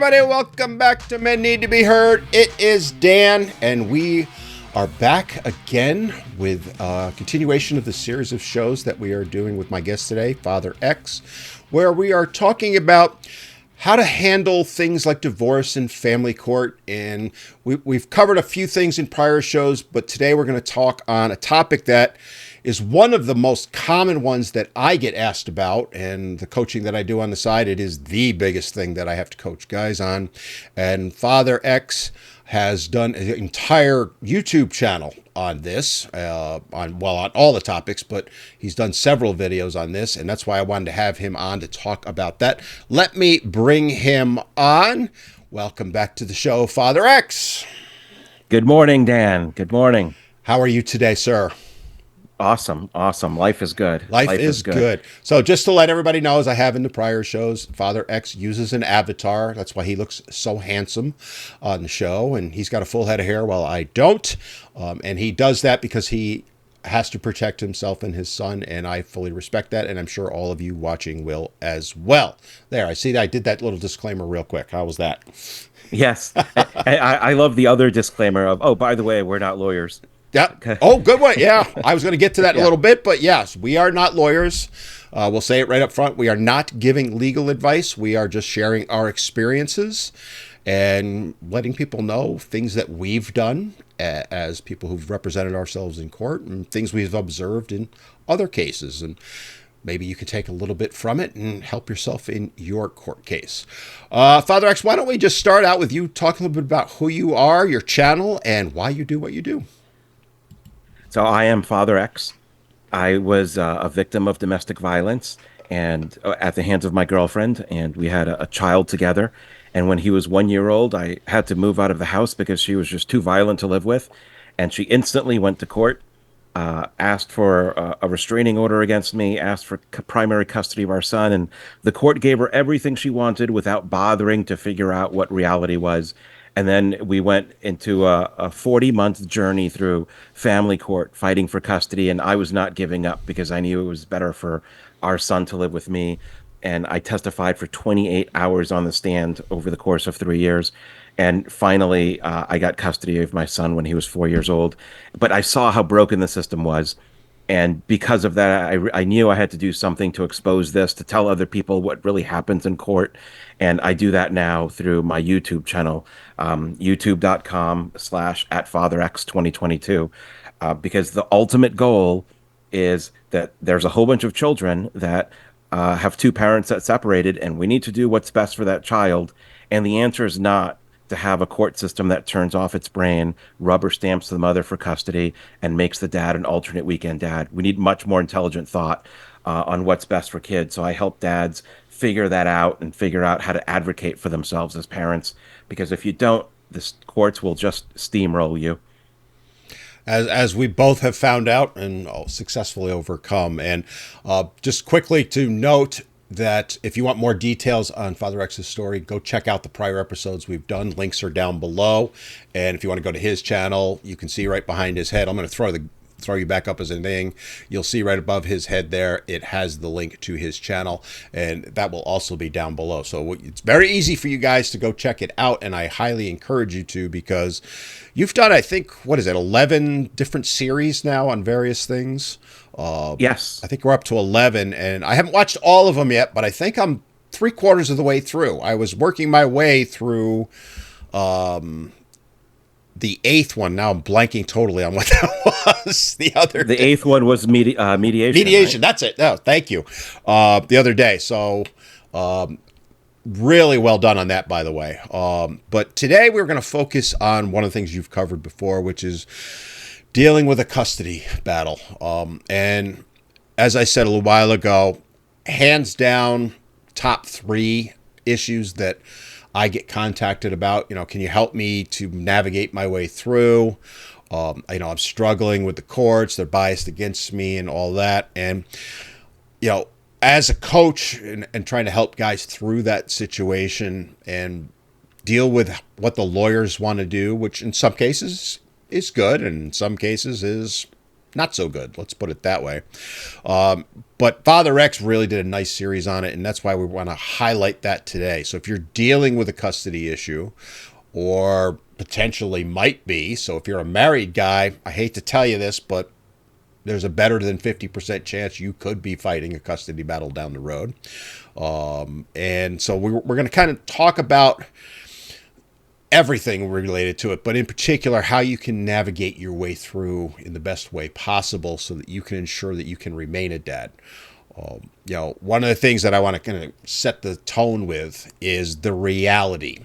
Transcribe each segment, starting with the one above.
everybody. Welcome back to Men Need to Be Heard. It is Dan, and we are back again with a continuation of the series of shows that we are doing with my guest today, Father X, where we are talking about how to handle things like divorce and family court. And we've covered a few things in prior shows, but today we're going to talk on a topic that is one of the most common ones that I get asked about, and the coaching that I do on the side, it is the biggest thing that I have to coach guys on. And Father X has done an entire YouTube channel on this, on all the topics, but he's done several videos on this, and that's why I wanted to have him on to talk about that. Let me bring him on. Welcome back to the show, Father X. Good morning, Dan. Good morning. How are you today, sir? Awesome. Life is good. Life is good. So just to let everybody know, as I have in the prior shows, Father X uses an avatar. That's why he looks so handsome on the show. And he's got a full head of hair while I don't. And he does that because he has to protect himself and his son. And I fully respect that. And I'm sure all of you watching will as well. There, I see that I did that little disclaimer real quick. How was that? Yes. I love the other disclaimer of, oh, by the way, we're not lawyers. Yeah. Oh, good one. Yeah. I was going to get to that in a little bit, but yes, we are not lawyers. We'll say it right up front. We are not giving legal advice. We are just sharing our experiences and letting people know things that we've done as people who've represented ourselves in court and things we've observed in other cases. And maybe you can take a little bit from it and help yourself in your court case. Father X, why don't we just start out with you talking a little bit about who you are, your channel, and why you do what you do. So I am Father X. I was a victim of domestic violence and at the hands of my girlfriend, and we had a child together. And when he was 1 year old, I had to move out of the house because she was just too violent to live with. And she instantly went to court, asked for a restraining order against me, asked for primary custody of our son. And the court gave her everything she wanted without bothering to figure out what reality was. And then we went into a 40-month journey through family court, fighting for custody. And I was not giving up because I knew it was better for our son to live with me. And I testified for 28 hours on the stand over the course of 3 years. And finally, I got custody of my son when he was 4 years old. But I saw how broken the system was. And because of that, I knew I had to do something to expose this, to tell other people what really happens in court. And I do that now through my YouTube channel, youtube.com/@FatherX2022, because the ultimate goal is that there's a whole bunch of children that have two parents that separated, and we need to do what's best for that child. And the answer is not to have a court system that turns off its brain, rubber stamps the mother for custody, and makes the dad an alternate weekend dad. We need much more intelligent thought on what's best for kids. So I help dads figure that out and figure out how to advocate for themselves as parents. Because if you don't, the courts will just steamroll you. As we both have found out and successfully overcome. And just quickly to note that if you want more details on Father X's story, go check out the prior episodes we've done. Links are down below. And if you want to go to his channel, you can see right behind his head. I'm going to throw you back up as a thing. You'll see right above his head there, it has the link to his channel, and that will also be down below. So it's very easy for you guys to go check it out, and I highly encourage you to, because you've done, I think, 11 different series now on various things. Yes. I think we're up to 11, and I haven't watched all of them yet, but I think I'm 3/4 of the way through. I was working my way through the 8th one. Now I'm blanking totally on what that was. The 8th one was mediation. Mediation, right? That's it. No, thank you. The other day. So really well done on that, by the way. But today we're going to focus on one of the things you've covered before, which is dealing with a custody battle. And as I said a little while ago, hands down, top 3 issues that I get contacted about. Can you help me to navigate my way through? I'm struggling with the courts. They're biased against me and all that. And, as a coach and trying to help guys through that situation and deal with what the lawyers want to do, which in some cases is good and in some cases is not so good. Let's put it that way. But Father X really did a nice series on it, and that's why we want to highlight that today. So if you're dealing with a custody issue, or potentially might be, so if you're a married guy, I hate to tell you this, but there's a better than 50% chance you could be fighting a custody battle down the road. And so we're going to kind of talk about everything related to it, but in particular, how you can navigate your way through in the best way possible so that you can ensure that you can remain a dad. One of the things that I want to kind of set the tone with is the reality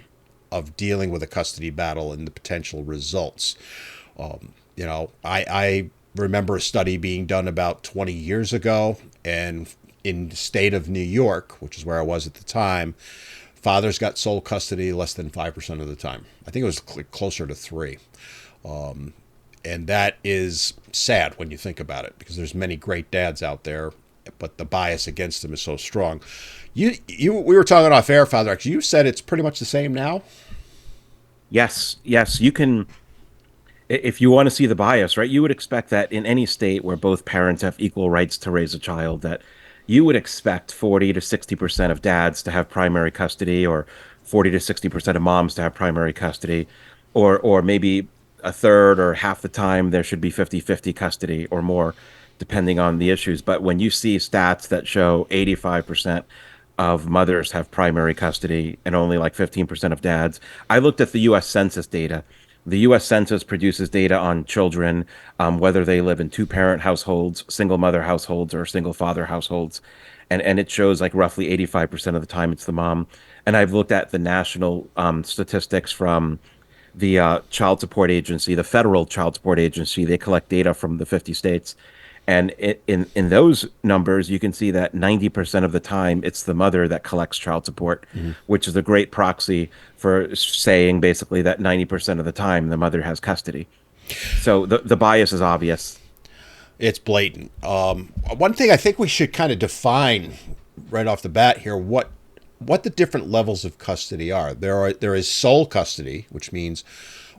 of dealing with a custody battle and the potential results. I remember a study being done about 20 years ago, and in the state of New York, which is where I was at the time, fathers got sole custody less than 5% of the time. I think it was closer to 3. And that is sad when you think about it, because there's many great dads out there, but the bias against them is so strong. We were talking off air, Father X. You said it's pretty much the same now. Yes, you can. If you want to see the bias, right, you would expect that in any state where both parents have equal rights to raise a child, that you would expect 40 to 60% of dads to have primary custody, or 40 to 60% of moms to have primary custody, or maybe a third or half the time there should be 50-50 custody or more, depending on the issues. But when you see stats that show 85% of mothers have primary custody and only like 15% of dads, I looked at the US Census data. The US Census produces data on children, whether they live in two-parent households, single mother households, or single father households. And it shows like roughly 85% of the time it's the mom. And I've looked at the national statistics from the Child Support Agency, the federal Child Support Agency. They collect data from the 50 states. And in those numbers, you can see that 90% of the time, it's the mother that collects child support, which is a great proxy for saying basically that 90% of the time the mother has custody. So the bias is obvious. It's blatant. One thing I think we should kind of define right off the bat here, what the different levels of custody are. There is sole custody, which means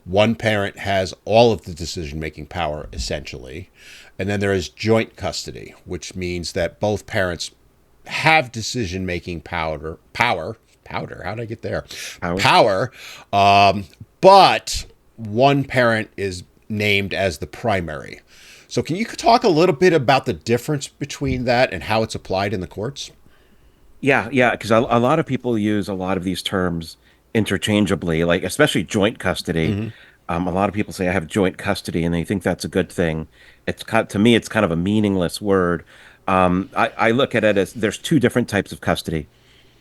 one parent has all of the decision-making power, essentially. And then there is joint custody, which means that both parents have decision-making power. How did I get there? Power. But one parent is named as the primary. So can you talk a little bit about the difference between that and how it's applied in the courts? Yeah, because a lot of people use a lot of these terms interchangeably, like especially joint custody. A lot of people say I have joint custody, and they think that's a good thing. To me, it's kind of a meaningless word. I look at it as there's two different types of custody.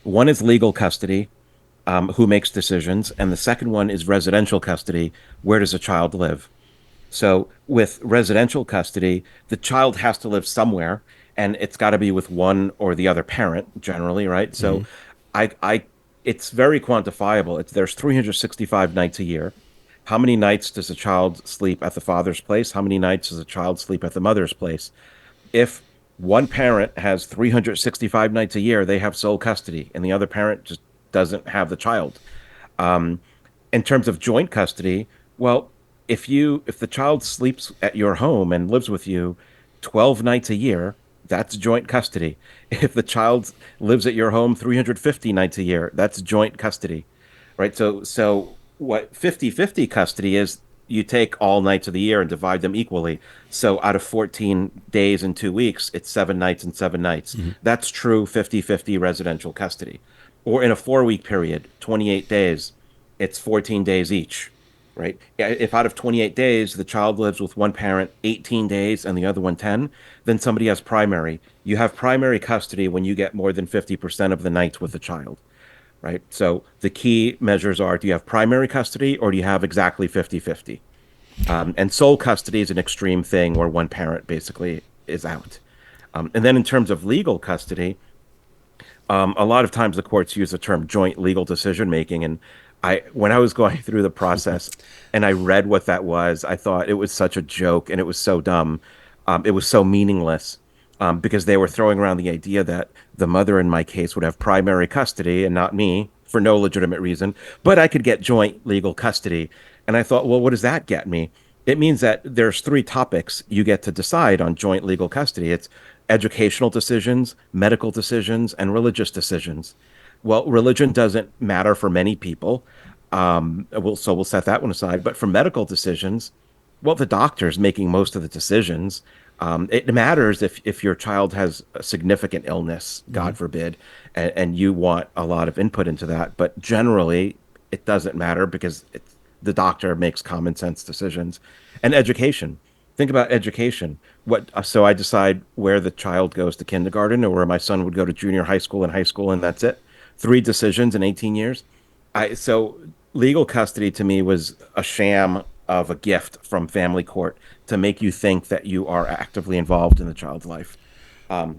One is legal custody, who makes decisions, and the second one is residential custody. Where does a child live? So with residential custody, the child has to live somewhere, and it's got to be with one or the other parent, generally, right? So, it's very quantifiable. There's 365 nights a year. How many nights does a child sleep at the father's place? How many nights does a child sleep at the mother's place? If one parent has 365 nights a year, they have sole custody, and the other parent just doesn't have the child. Um, in terms of joint custody, well, if the child sleeps at your home and lives with you 12 nights a year, that's joint custody. If the child lives at your home 350 nights a year, that's joint custody, right? So what 50-50 custody is, you take all nights of the year and divide them equally. So out of 14 days and 2 weeks, it's 7 nights and 7 nights. That's true 50-50 residential custody. Or in a 4 week period, 28 days, it's 14 days each, right? If out of 28 days, the child lives with one parent 18 days and the other one 10, then somebody has primary. You have primary custody when you get more than 50% of the nights with the child, right? So the key measures are, do you have primary custody or do you have exactly 50-50? And sole custody is an extreme thing where one parent basically is out. And then in terms of legal custody, a lot of times the courts use the term joint legal decision making. And when I was going through the process and I read what that was, I thought it was such a joke and it was so dumb. It was so meaningless, because they were throwing around the idea that the mother in my case would have primary custody and not me for no legitimate reason, but I could get joint legal custody. And I thought, well, what does that get me? It means that there's three topics you get to decide on joint legal custody. It's educational decisions, medical decisions, and religious decisions. Well, religion doesn't matter for many people. So we'll set that one aside. But for medical decisions, well, the doctor's making most of the decisions. It matters if your child has a significant illness, Hmm. God forbid, and you want a lot of input into that. But generally, it doesn't matter because the doctor makes common sense decisions. And education. Think about education. So I decide where the child goes to kindergarten or where my son would go to junior high school, and that's it. Three decisions in 18 years. So legal custody to me was a sham of a gift from family court to make you think that you are actively involved in the child's life.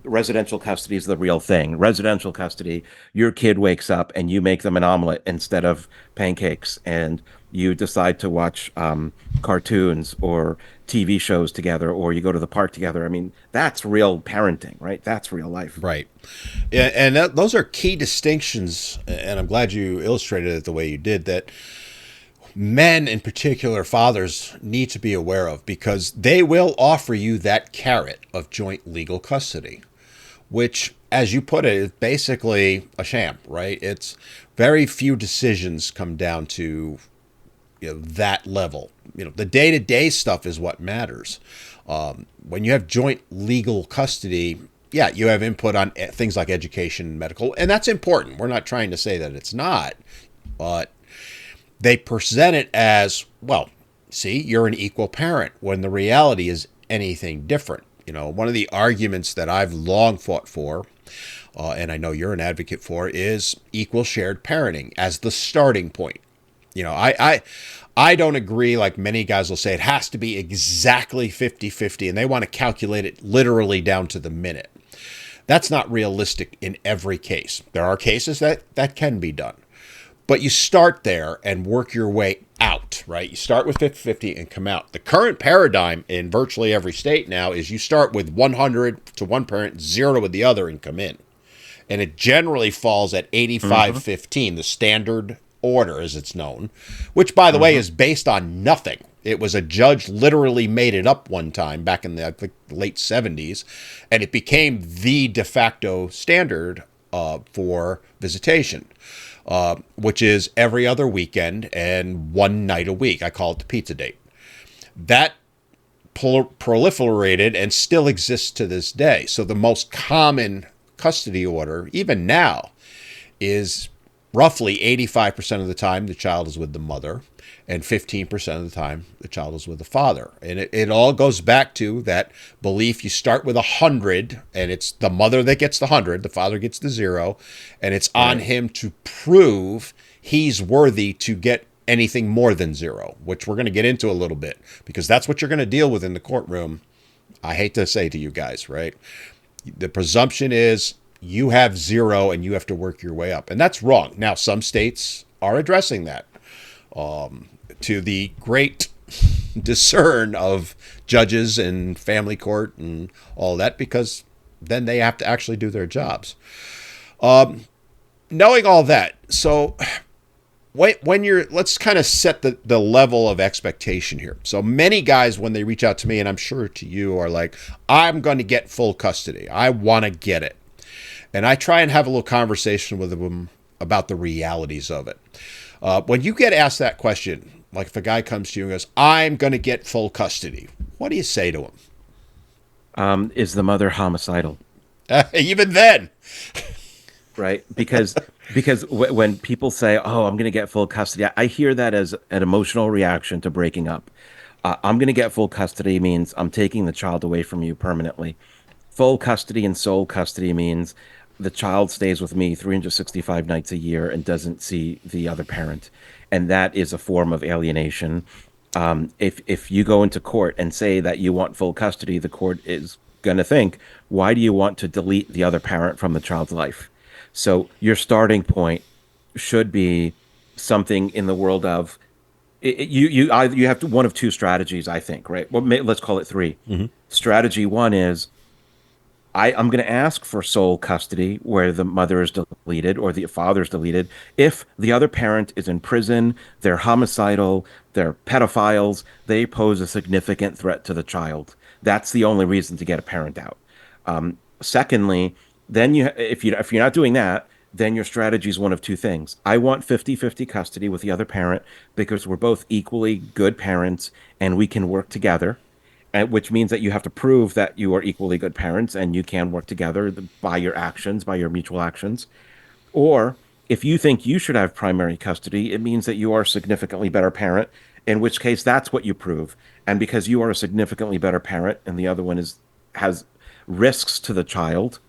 Residential custody is the real thing. Residential custody, your kid wakes up and you make them an omelet instead of pancakes, and you decide to watch cartoons or TV shows together, or you go to the park together. I mean, that's real parenting, right? That's real life. Right. And those are key distinctions. And I'm glad you illustrated it the way you did, that men, in particular, fathers, need to be aware of, because they will offer you that carrot of joint legal custody, which, as you put it, is basically a sham, right? It's very few decisions come down to, that level. The day-to-day stuff is what matters. When you have joint legal custody, yeah, you have input on things like education and medical, and that's important. We're not trying to say that it's not, but they present it as, well, see, you're an equal parent, when the reality is anything different. One of the arguments that I've long fought for, and I know you're an advocate for, is equal shared parenting as the starting point. I don't agree, like many guys will say, it has to be exactly 50-50, and they want to calculate it literally down to the minute. That's not realistic in every case. There are cases that can be done. But you start there and work your way out, right? You start with 50-50 and come out. The current paradigm in virtually every state now is you start with 100 to one parent, 0 with the other, and come in. And it generally falls at Mm-hmm. 85-15, the standard order as it's known, which, by the way, Mm-hmm. is based on nothing. It was a judge literally made it up one time back in the, I think, late 70s, and it became the de facto standard for visitation, which is every other weekend and one night a week. I call it the pizza date. That proliferated and still exists to this day. So the most common custody order, even now, is roughly 85% of the time the child is with the mother, and 15% of the time the child is with the father. And it all goes back to that belief. You start with 100, and it's the mother that gets the 100, the father gets the 0, and it's on Right. him to prove he's worthy to get anything more than 0, which we're going to get into a little bit, because that's what you're going to deal with in the courtroom. I hate to say to you guys, right? The presumption is you have 0 and you have to work your way up. And that's wrong. Now, some states are addressing that, to the great discern of judges and family court and all that, because then they have to actually do their jobs. Knowing all that, so when you're, let's kind of set the level of expectation here. So many guys, when they reach out to me, and I'm sure to you, are like, I'm going to get full custody. I want to get it. And I try and have a little conversation with them about the realities of it. When you get asked that question, like if a guy comes to you and goes, I'm going to get full custody, what do you say to him? Is the mother homicidal? Even then. Right? Because when people say, "Oh, I'm going to get full custody," I hear that as an emotional reaction to breaking up. I'm going to get full custody means I'm taking the child away from you permanently. Full custody and sole custody means the child stays with me 365 nights a year and doesn't see the other parent, and that is a form of alienation. If you go into court and say that you want full custody, the court is going to think, why do you want to delete the other parent from the child's life? So your starting point should be something in the world of you have one of two strategies, I think, right? Well, let's call it three. Mm-hmm. Strategy one is I'm going to ask for sole custody where the mother is deleted or the father is deleted if the other parent is in prison, they're homicidal, they're pedophiles, they pose a significant threat to the child. That's the only reason to get a parent out. Secondly, then if you're not doing that, then your strategy is one of two things. I want 50-50 custody with the other parent because we're both equally good parents and we can work together, which means that you have to prove that you are equally good parents and you can work together by your actions, by your mutual actions. Or if you think you should have primary custody, it means that you are a significantly better parent, in which case that's what you prove. And because you are a significantly better parent and the other one is has risks to the child,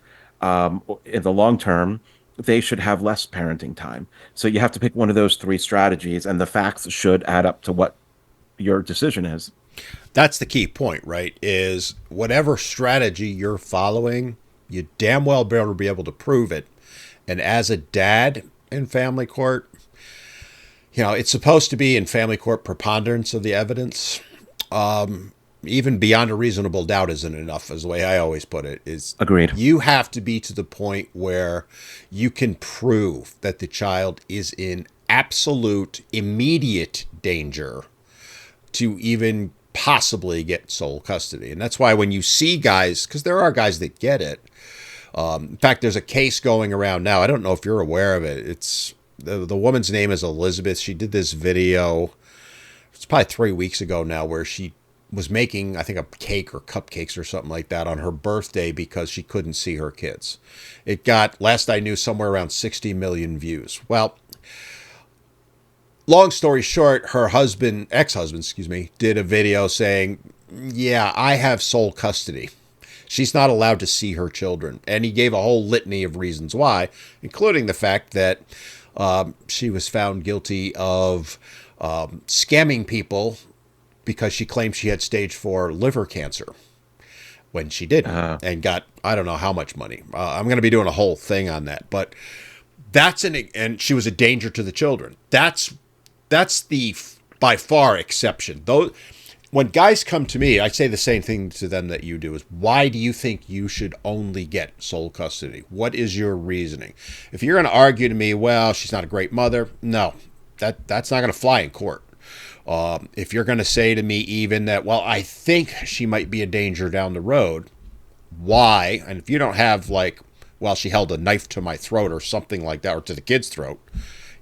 in the long term, they should have less parenting time. So you have to pick one of those three strategies, and the facts should add up to what your decision is. That's the key point, right? Is whatever strategy you're following, you damn well better be able to prove it. And as a dad in family court, it's supposed to be in family court preponderance of the evidence. Even beyond a reasonable doubt isn't enough, is the way I always put it. Is Agreed. you have to be to the point where you can prove that the child is in absolute immediate danger to even possibly get sole custody. And that's why when you see guys, because there are guys that get it. In fact, there's a case going around now. I don't know if you're aware of it. It's the woman's name is Elizabeth. She did this video. It's probably 3 weeks ago now, where she was making, I think, a cake or cupcakes or something like that on her birthday because she couldn't see her kids. It got, last I knew, somewhere around 60 million views. Well, long story short, her husband, ex-husband, excuse me, did a video saying, yeah, I have sole custody. She's not allowed to see her children. And he gave a whole litany of reasons why, including the fact that she was found guilty of scamming people because she claimed she had stage 4 liver cancer when she didn't, and got, I don't know how much money. I'm going to be doing a whole thing on that. But and she was a danger to the children. That's the by far exception. Though, when guys come to me, I say the same thing to them that you do: is why do you think you should only get sole custody? What is your reasoning? If you're going to argue to me, well, she's not a great mother, no, that's not going to fly in court. If you're going to say to me even that, well, I think she might be a danger down the road, why? And if you don't have like, well, she held a knife to my throat or something like that, or to the kid's throat,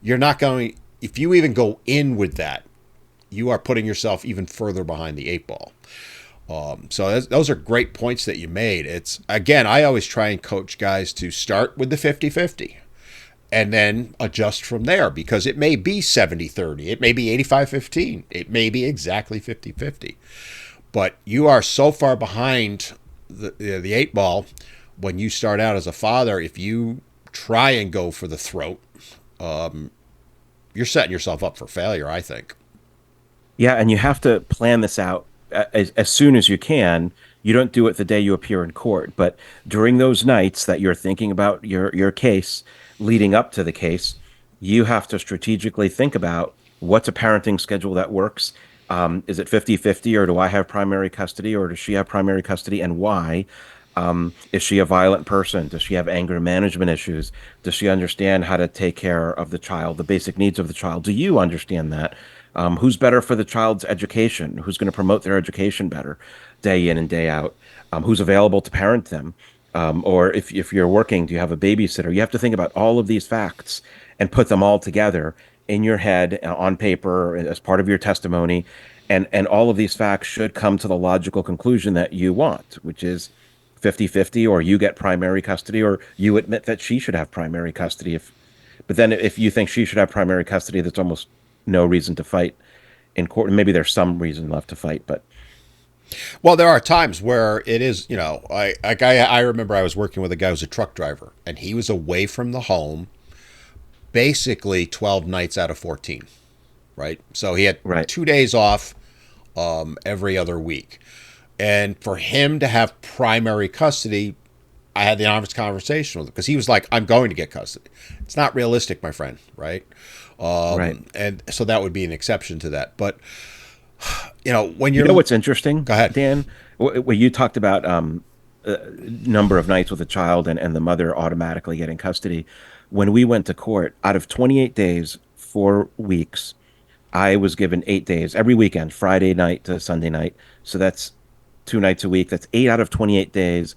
you're not going, if you even go in with that, you are putting yourself even further behind the eight ball. So those are great points that you made. It's, again, I always try and coach guys to start with the 50-50 and then adjust from there, because it may be 70-30. It may be 85-15. It may be exactly 50-50. But you are so far behind the eight ball when you start out as a father. If you try and go for the throat, you're setting yourself up for failure, I think. Yeah, and you have to plan this out as soon as you can. You don't do it the day you appear in court, but during those nights that you're thinking about your case, leading up to the case, you have to strategically think about what's a parenting schedule that works. Is it 50-50, or do I have primary custody, or does she have primary custody, and why? Is she a violent person? Does she have anger management issues? Does she understand how to take care of the child, the basic needs of the child? Do you understand that? Who's better for the child's education? Who's going to promote their education better day in and day out? Who's available to parent them? Or if you're working, do you have a babysitter? You have to think about all of these facts and put them all together in your head, on paper, as part of your testimony. And all of these facts should come to the logical conclusion that you want, which is 50-50, or you get primary custody, or you admit that she should have primary custody. But then if you think she should have primary custody, that's almost no reason to fight in court. Maybe there's some reason left to fight, but Well, there are times where it is, I remember I was working with a guy who was a truck driver, and he was away from the home basically 12 nights out of 14, right? So he had right. 2 days off every other week. And for him to have primary custody, I had the honest conversation with him, because he was like, I'm going to get custody. It's not realistic, my friend, right? Right. And so that would be an exception to that. But, when You know what's interesting, Go ahead. Dan? What you talked about number of nights with a child and the mother automatically getting custody. When we went to court, out of 28 days, 4 weeks, I was given 8 days every weekend, Friday night to Sunday night. So that's 2 nights a week. That's 8 out of 28 days,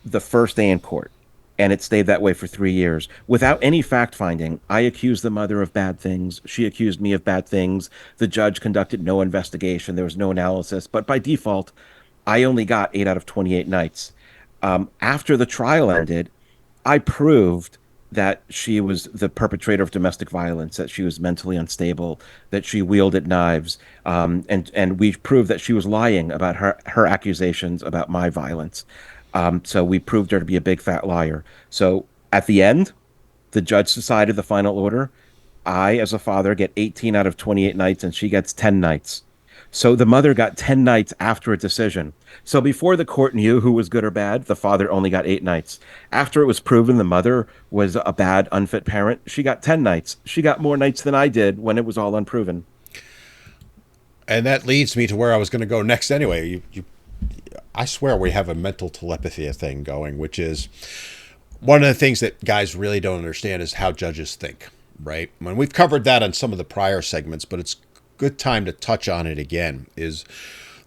the first day in court. And it stayed that way for 3 years without any fact finding. I accused the mother of bad things. She accused me of bad things. The judge conducted no investigation. There was no analysis. But by default, I only got 8 out of 28 nights. After the trial ended, I proved that she was the perpetrator of domestic violence, that she was mentally unstable, that she wielded knives, and we proved that she was lying about her accusations about my violence. So we proved her to be a big fat liar. So at the end, the judge decided the final order. I, as a father, get 18 out of 28 nights, and she gets 10 nights. So the mother got 10 nights after a decision. So before the court knew who was good or bad, the father only got 8 nights. After it was proven the mother was a bad, unfit parent, she got 10 nights. She got more nights than I did when it was all unproven. And that leads me to where I was going to go next anyway. I swear we have a mental telepathy thing going, which is one of the things that guys really don't understand is how judges think, right? When we've covered that on some of the prior segments, but it's good time to touch on it again, is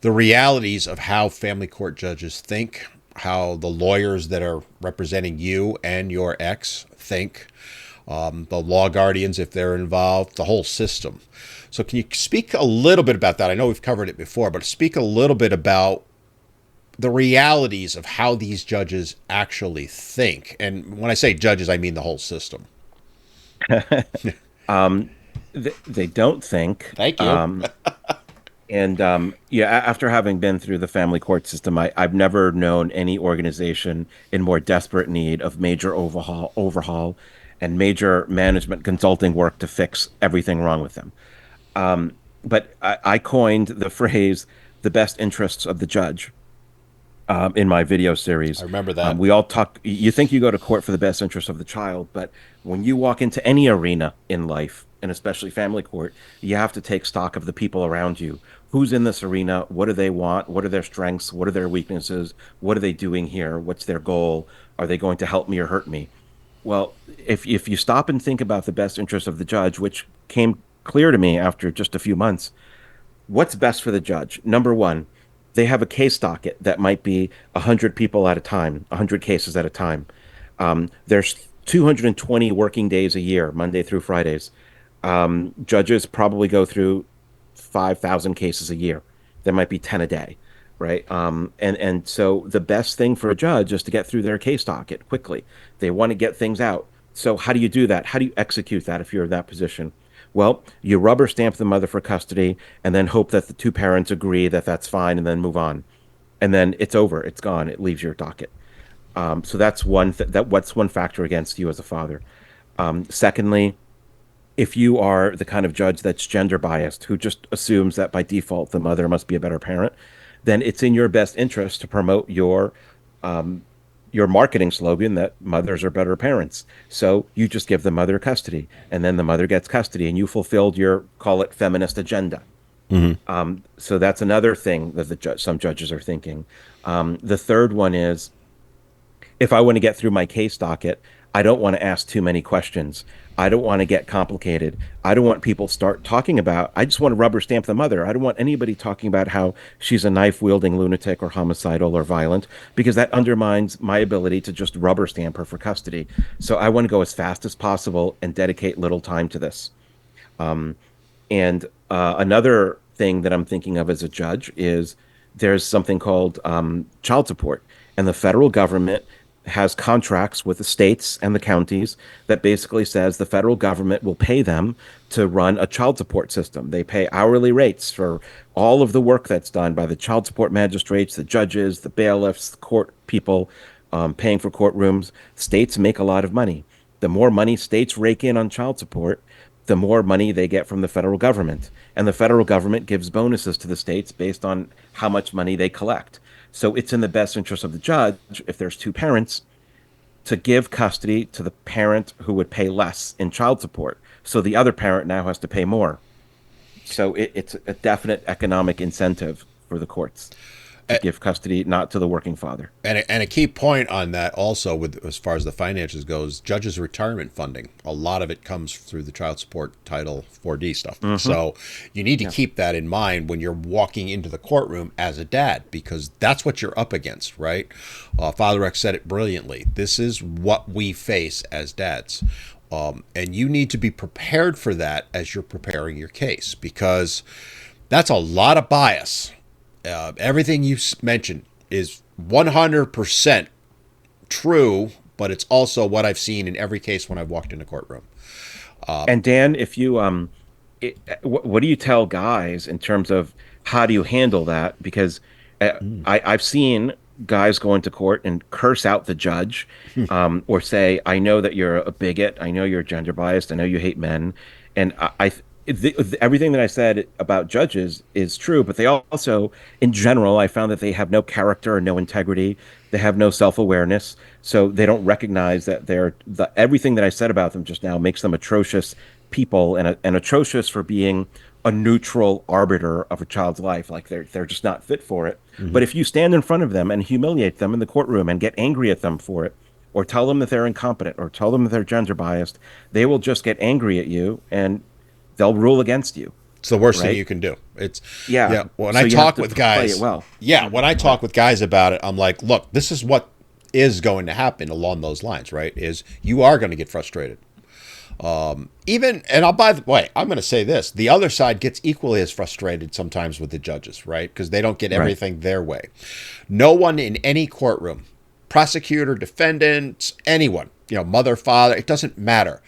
the realities of how family court judges think, how the lawyers that are representing you and your ex think, the law guardians, if they're involved, the whole system. So can you speak a little bit about that? I know we've covered it before, but speak a little bit about the realities of how these judges actually think. And when I say judges, I mean the whole system. um, they don't think. Thank you. And yeah, after having been through the family court system, I've never known any organization in more desperate need of major overhaul, and major management consulting work to fix everything wrong with them. But I coined the phrase "the best interests of the judge" in my video I series. remember that. We all talk. You think you go to court for the best interest of the child, but when you walk into any arena in life, and especially family court, you have to take stock of the people around you. Who's in this arena? What do they want? What are their strengths? What are their weaknesses? What are they doing here? What's their goal? Are they going to help me or hurt me? Well, if you stop and think about the best interest of the judge, which came clear to me after just a few months, what's best for the judge? Number one, they have a case docket that might be 100 people at a time, 100 cases at a time. There's 220 working days a year, Monday through Fridays. Judges probably go through 5,000 cases a year. There might be 10 a day, right? And so the best thing for a judge is to get through their case docket quickly. They want to get things out. So how do you do that? How do you execute that if you're in that position? Well, you rubber stamp the mother for custody and then hope that the two parents agree that that's fine and then move on. And then it's over. It's gone. It leaves your docket. So that's what's one factor against you as a father. Secondly, if you are the kind of judge that's gender biased, who just assumes that by default the mother must be a better parent, then it's in your best interest to promote your marketing slogan that mothers are better parents. So you just give the mother custody, and then the mother gets custody, and you fulfilled your, call it, feminist agenda. So that's another thing that some judges are thinking. The third one is, if I want to get through my case docket, I don't want to ask too many questions. I don't want to get complicated. I don't want people start talking about, I just want to rubber stamp the mother. I don't want anybody talking about how she's a knife wielding lunatic or homicidal or violent, because that undermines my ability to just rubber stamp her for custody. So I want to go as fast as possible and dedicate little time to this. And another thing that I'm thinking of as a judge is there's something called child support, and the federal government has contracts with the states and the counties that basically says the federal government will pay them to run a child support system. They pay hourly rates for all of the work that's done by the child support magistrates, the judges, the bailiffs, the court people, paying for courtrooms. States make a lot of money. The more money states rake in on child support, the more money they get from the federal government. And the federal government gives bonuses to the states based on how much money they collect. So it's in the best interest of the judge, if there's two parents, to give custody to the parent who would pay less in child support. So the other parent now has to pay more. So it's a definite economic incentive for the courts. to give custody not to the working father. And a key point on that also, with as far as the finances goes, judges' retirement funding. A lot of it comes through the child support Title 4D stuff. So you need to keep that in mind when you're walking into the courtroom as a dad, because that's what you're up against, right? Father X said it brilliantly. This is what we face as dads. And you need to be prepared for that as you're preparing your case, because that's a lot of bias. Everything you mentioned is 100% true, but it's also what I've seen in every case when I've walked in a courtroom. And Dan, if you what do you tell guys in terms of how do you handle that? Because I've seen guys go into court and curse out the judge, or say, "I know that you're a bigot. I know you're gender biased. I know you hate men," and everything that I said about judges is true, but they also, in general, I found that they have no character or no integrity. They have no self-awareness, so they don't recognize that everything that I said about them just now makes them atrocious people, and atrocious for being a neutral arbiter of a child's life. Like they're just not fit for it. But if you stand in front of them and humiliate them in the courtroom and get angry at them for it, or tell them that they're incompetent, or tell them that they're gender biased, they will just get angry at you and they'll rule against you. It's the worst right? thing you can do. It's Yeah. When So I you talk have to with play guys, it well. when I talk with guys about it, I'm like, look, this is what is going to happen along those lines, right? Is you are going to get frustrated. By the way, I'm going to say this: the other side gets equally as frustrated sometimes with the judges, right? Because they don't get everything their way. No one in any courtroom, prosecutor, defendant, anyone, mother, father, it doesn't matter,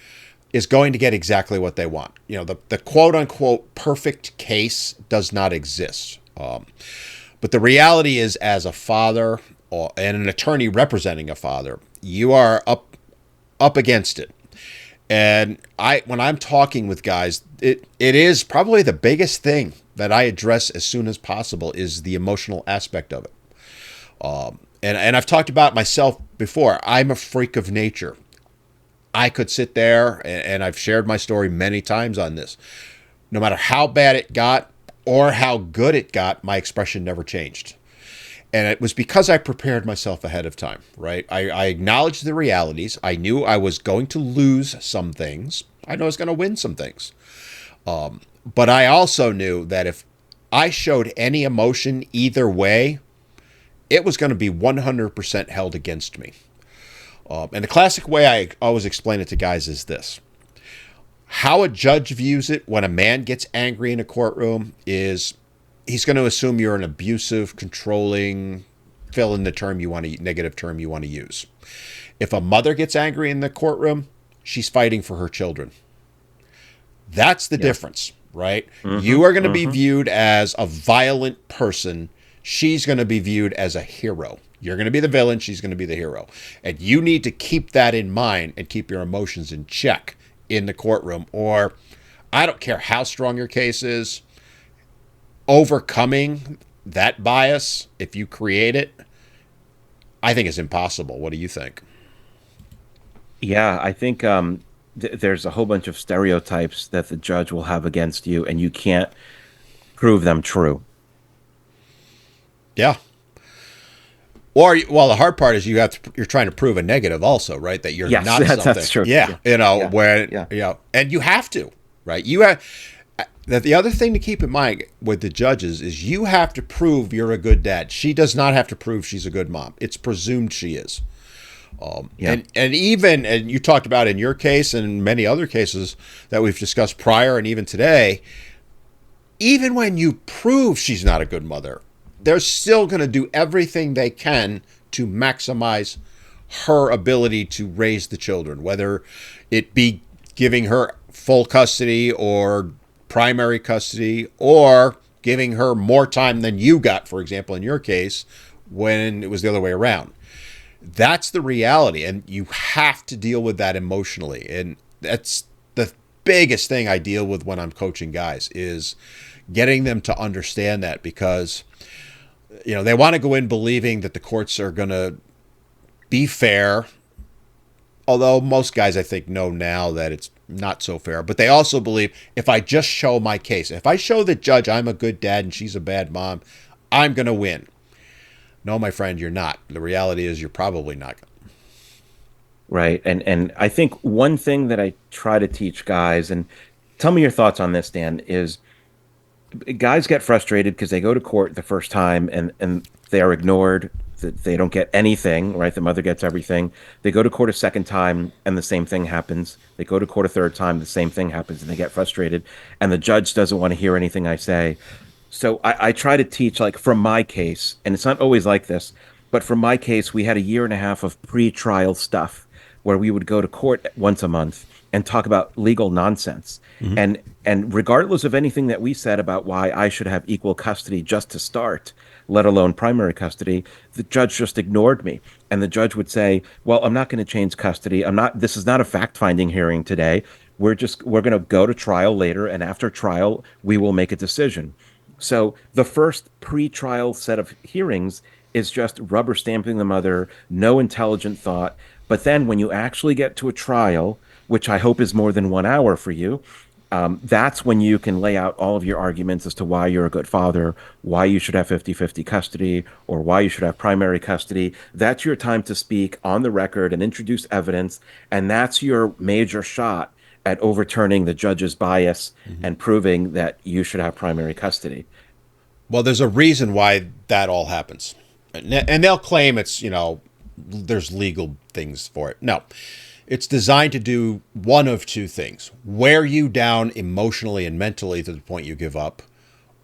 is going to get exactly what they want. The quote unquote perfect case does not exist. But the reality is, as a father and an attorney representing a father, you are up against it. And when I'm talking with guys, it is probably the biggest thing that I address as soon as possible is the emotional aspect of it. And I've talked about myself before. I'm a freak of nature. I could sit there, and I've shared my story many times on this. No matter how bad it got or how good it got, my expression never changed. And it was because I prepared myself ahead of time, right? I acknowledged the realities. I knew I was going to lose some things. I know I was going to win some things. But I also knew that if I showed any emotion either way, it was going to be 100% held against me. And the classic way I always explain it to guys is this. How a judge views it when a man gets angry in a courtroom is he's going to assume you're an abusive, controlling, fill in the negative term you want to use. If a mother gets angry in the courtroom, she's fighting for her children. That's the difference, right? You are going to be viewed as a violent person. She's going to be viewed as a hero. You're going to be the villain. She's going to be the hero. And you need to keep that in mind and keep your emotions in check in the courtroom. Or I don't care how strong your case is, overcoming that bias, if you create it, I think is impossible. What do you think? Yeah, I think there's a whole bunch of stereotypes that the judge will have against you, and you can't prove them true. Yeah. Or, well, the hard part is you're trying to prove a negative also, right? That you're Yes, not something. that's true. Yeah. And you have to, right? That the other thing to keep in mind with the judges is you have to prove you're a good dad. She does not have to prove she's a good mom. It's presumed she is. And you talked about in your case and many other cases that we've discussed prior and even today, even when you prove she's not a good mother, they're still going to do everything they can to maximize her ability to raise the children, whether it be giving her full custody or primary custody, or giving her more time than you got, for example, in your case, when it was the other way around. That's the reality, and you have to deal with that emotionally. And that's the biggest thing I deal with when I'm coaching guys, is getting them to understand that, because they want to go in believing that the courts are going to be fair. Although most guys, I think, know now that it's not so fair. But they also believe if I just show my case, if I show the judge I'm a good dad and she's a bad mom, I'm going to win. No, my friend, you're not. The reality is you're probably not. Right. And I think one thing that I try to teach guys, and tell me your thoughts on this, Dan, is guys get frustrated because they go to court the first time and they are ignored. That they don't get anything, right? The mother gets everything. They go to court a second time and the same thing happens. They go to court a third time, the same thing happens, and they get frustrated. And the judge doesn't want to hear anything I say. So I try to teach, like, from my case, and it's not always like this, but from my case, we had a year and a half of pre-trial stuff where we would go to court once a month and talk about legal nonsense. And regardless of anything that we said about why I should have equal custody just to start, let alone primary custody, the judge just ignored me. And the judge would say, "Well, I'm not going to change custody. I'm not This is not a fact-finding hearing today. We're going to go to trial later, and after trial, we will make a decision." So the first pre-trial set of hearings is just rubber stamping the mother, no intelligent thought. But then when you actually get to a trial, which I hope is more than 1 hour for you, that's when you can lay out all of your arguments as to why you're a good father, why you should have 50-50 custody, or why you should have primary custody. That's your time to speak on the record and introduce evidence. And that's your major shot at overturning the judge's bias and proving that you should have primary custody. Well, there's a reason why that all happens. And they'll claim it's, there's legal things for it. No, it's designed to do one of two things: wear you down emotionally and mentally to the point you give up,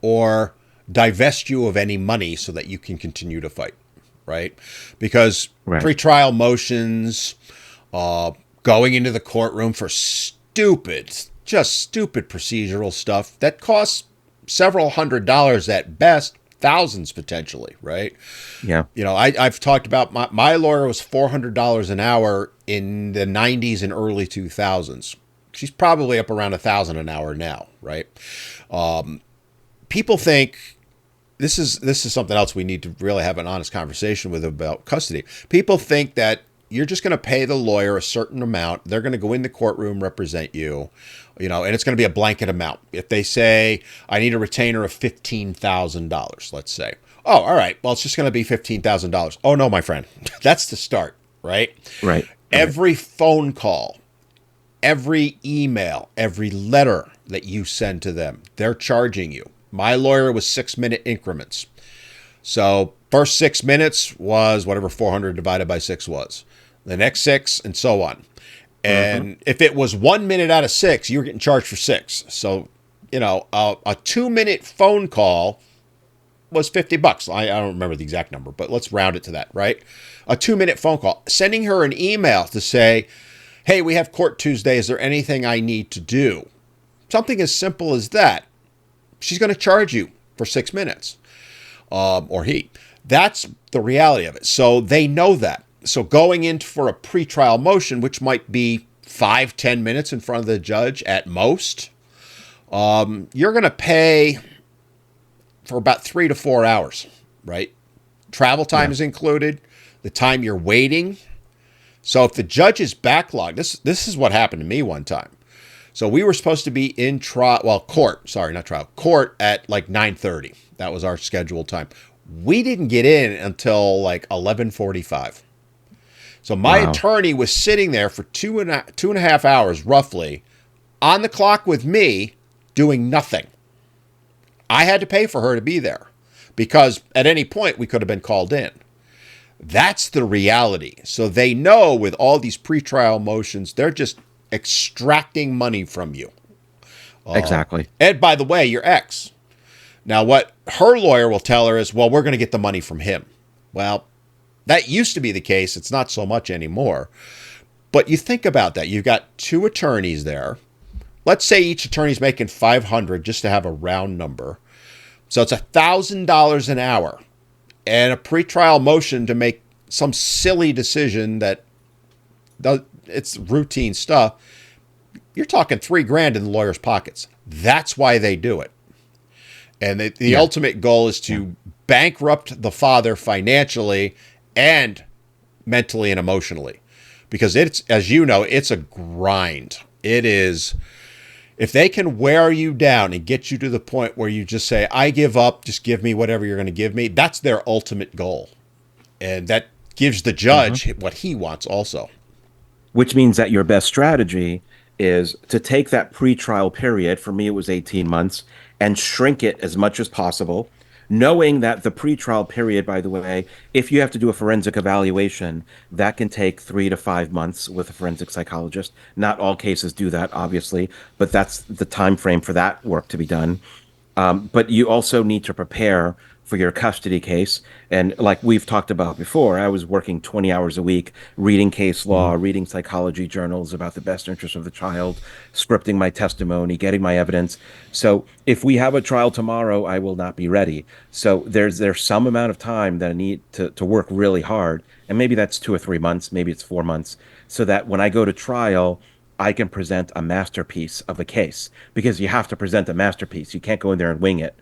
or divest you of any money so that you can continue to fight, right? Because Right. pretrial motions, going into the courtroom for just stupid procedural stuff that costs several $100s at best, thousands potentially, right? Yeah. I've talked about my lawyer was $400 an hour in the 90s and early 2000s. She's probably up around 1,000 an hour now, right? People think this is something else we need to really have an honest conversation with about custody. People think that you're just going to pay the lawyer a certain amount. They're going to go in the courtroom, represent you, and it's going to be a blanket amount. If they say, I need a retainer of $15,000, let's say. Oh, all right. Well, it's just going to be $15,000. Oh, no, my friend. That's the start, right? Right. Every phone call, every email, every letter that you send to them, they're charging you. My lawyer was 6-minute increments. So first 6 minutes was whatever 400 divided by 6 was. The next 6, and so on. And if it was 1 minute out of 6, you were getting charged for 6. So, a 2-minute phone call was $50. I don't remember the exact number, but let's round it to that, right? A 2-minute phone call. Sending her an email to say, hey, we have court Tuesday. Is there anything I need to do? Something as simple as that. She's going to charge you for 6 minutes. Or he. That's the reality of it. So they know that. So going in for a pretrial motion, which might be 5-10 minutes in front of the judge at most, you're going to pay for about 3 to 4 hours, right? Travel time is included, the time you're waiting. So if the judge is backlogged, this is what happened to me one time. So we were supposed to be in court at like 9:30. That was our scheduled time. We didn't get in until like 11:45. So my attorney was sitting there for two and a half hours, roughly, on the clock with me, doing nothing. I had to pay for her to be there because at any point we could have been called in. That's the reality. So they know with all these pretrial motions, they're just extracting money from you. Exactly. And by the way, your ex. Now, what her lawyer will tell her is, well, we're going to get the money from him. Well, that used to be the case. It's not so much anymore. But you think about that. You've got 2 attorneys there. Let's say each attorney's making $500 just to have a round number. So it's $1,000 an hour. And a pretrial motion to make some silly decision that it's routine stuff. You're talking $3,000 in the lawyer's pockets. That's why they do it. And the ultimate goal is to bankrupt the father financially and mentally and emotionally. Because it's, as you know, it's a grind. It is. If they can wear you down and get you to the point where you just say, I give up, just give me whatever you're going to give me, that's their ultimate goal. And that gives the judge what he wants also. Which means that your best strategy is to take that pretrial period, for me it was 18 months, and shrink it as much as possible, knowing that the pretrial period, by the way, if you have to do a forensic evaluation, that can take 3 to 5 months with a forensic psychologist. Not all cases do that, obviously, but that's the time frame for that work to be done. But you also need to prepare for your custody case. And like we've talked about before, I was working 20 hours a week, reading case law, reading psychology journals about the best interest of the child, scripting my testimony, getting my evidence. So if we have a trial tomorrow, I will not be ready. So there's some amount of time that I need to work really hard. And maybe that's 2 or 3 months, maybe it's 4 months, so that when I go to trial, I can present a masterpiece of a case, because you have to present a masterpiece. You can't go in there and wing it.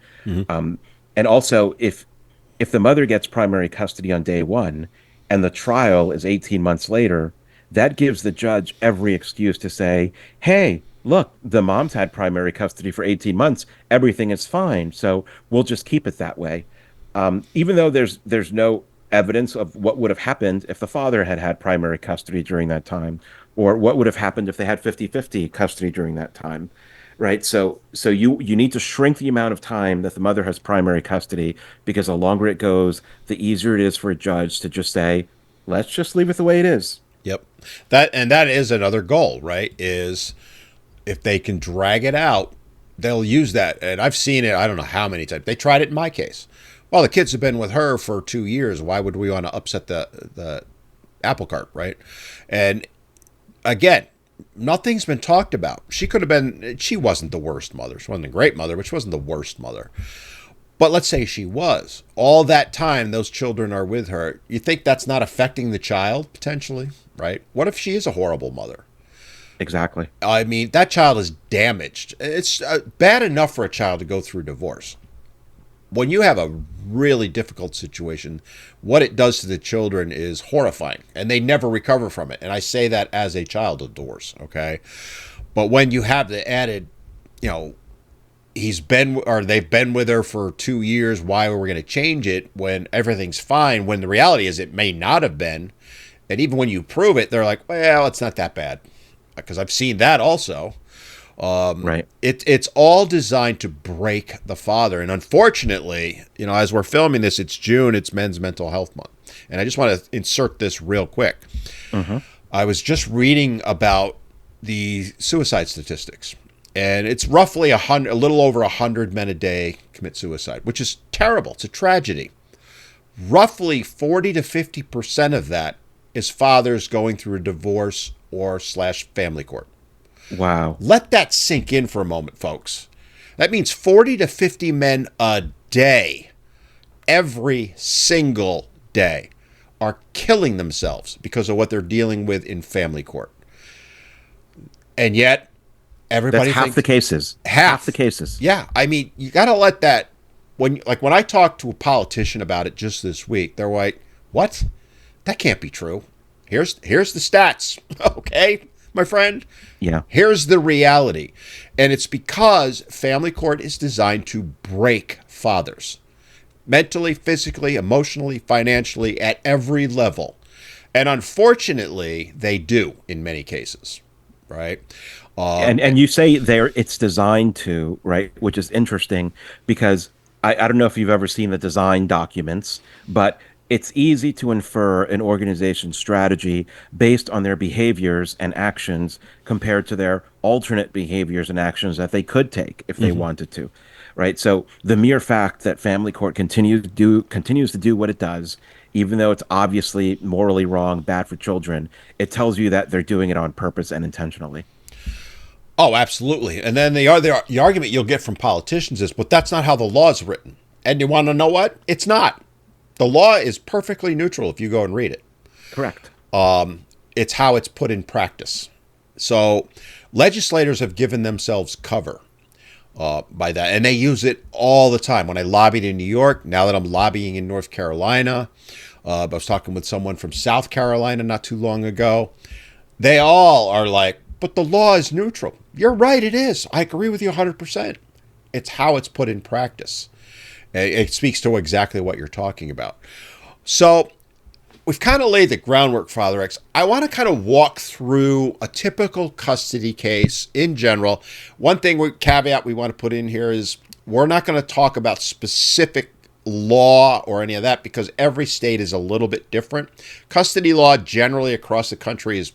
And also, if the mother gets primary custody on day one and the trial is 18 months later, that gives the judge every excuse to say, hey, look, the mom's had primary custody for 18 months. Everything is fine. So we'll just keep it that way. Even though there's no evidence of what would have happened if the father had had primary custody during that time, or what would have happened if they had 50-50 custody during that time. Right. So you need to shrink the amount of time that the mother has primary custody, because the longer it goes, the easier it is for a judge to just say, let's just leave it the way it is. Yep. That is another goal, right? Is if they can drag it out, they'll use that. And I've seen it, I don't know how many times. They tried it in my case. Well, the kids have been with her for 2 years. Why would we want to upset the apple cart, right? And again, nothing's been talked about. She wasn't the worst mother. She wasn't a great mother, but she wasn't the worst mother. But let's say she was. All that time, those children are with her. You think that's not affecting the child, potentially, right? What if she is a horrible mother? Exactly. I mean, that child is damaged. It's bad enough for a child to go through divorce. When you have a really difficult situation, what it does to the children is horrifying, and they never recover from it. And I say that as a child of divorce, okay? But when you have the added, they've been with her for 2 years, why are we going to change it when everything's fine? When the reality is it may not have been. And even when you prove it, they're like, well, it's not that bad. Because I've seen that also. Right. It's all designed to break the father. And unfortunately, as we're filming this, it's June, it's Men's Mental Health Month. And I just want to insert this real quick. I was just reading about the suicide statistics. And it's roughly a little over 100 men a day commit suicide, which is terrible. It's a tragedy. Roughly 40 to 50% of that is fathers going through a divorce or / family court. Wow. Let that sink in for a moment, folks. That means 40 to 50 men a day, every single day, are killing themselves because of what they're dealing with in family court. And yet, everybody That's half thinks, the cases. Half the cases. Yeah. I mean, you got to let that, when I talked to a politician about it just this week, they're like, what? That can't be true. Here's the stats. Okay, my friend. Yeah. Here's the reality. And it's because family court is designed to break fathers. Mentally, physically, emotionally, financially, at every level. And unfortunately, they do in many cases. Right? And you say it's designed to, right? Which is interesting, because I don't know if you've ever seen the design documents, but it's easy to infer an organization's strategy based on their behaviors and actions compared to their alternate behaviors and actions that they could take if they wanted to, right? So the mere fact that family court continues to do what it does, even though it's obviously morally wrong, bad for children, it tells you that they're doing it on purpose and intentionally. Oh, absolutely. And then the argument you'll get from politicians is, but that's not how the law is written. And you want to know what? It's not. The law is perfectly neutral if you go and read it. Correct. It's how it's put in practice. So legislators have given themselves cover by that, and they use it all the time. When I lobbied in New York, now that I'm lobbying in North Carolina, I was talking with someone from South Carolina not too long ago. They all are like, but the law is neutral. You're right, it is. I agree with you 100%. It's how it's put in practice. It speaks to exactly what you're talking about. So we've kind of laid the groundwork, Father X. I want to kind of walk through a typical custody case in general. One thing, caveat we want to put in here is we're not going to talk about specific law or any of that because every state is a little bit different. Custody law generally across the country is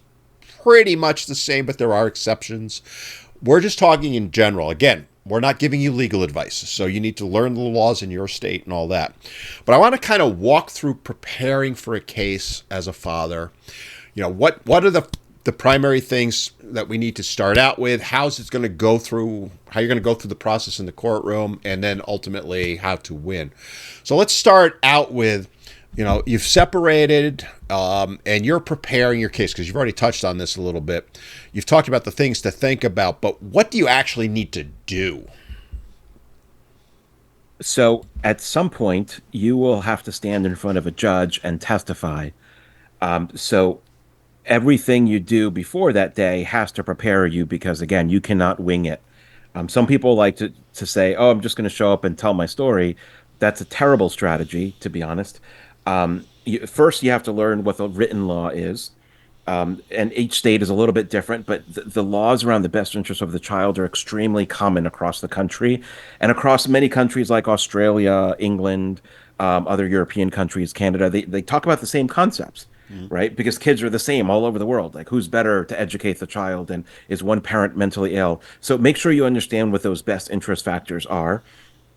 pretty much the same, but there are exceptions. We're just talking in general. Again, we're not giving you legal advice, so you need to learn the laws in your state and all that. But I want to kind of walk through preparing for a case as a father. You know, what are the primary things that we need to start out with? How's it going to go through? How you're going to go through the process in the courtroom, and then ultimately how to win. So let's start out with, you know, you've separated and you're preparing your case because you've already touched on this a little bit. You've talked about the things to think about, but what do you actually need to do? So at some point, you will have to stand in front of a judge and testify. So everything you do before that day has to prepare you because, again, you cannot wing it. Some people like to say, oh, I'm just going to show up and tell my story. That's a terrible strategy, to be honest. First, you have to learn what the written law is. And each state is a little bit different, but the laws around the best interest of the child are extremely common across the country and across many countries like Australia, England, other European countries, Canada. They talk about the same concepts, right? Because kids are the same all over the world. Like, who's better to educate the child, and is one parent mentally ill? So make sure you understand what those best interest factors are.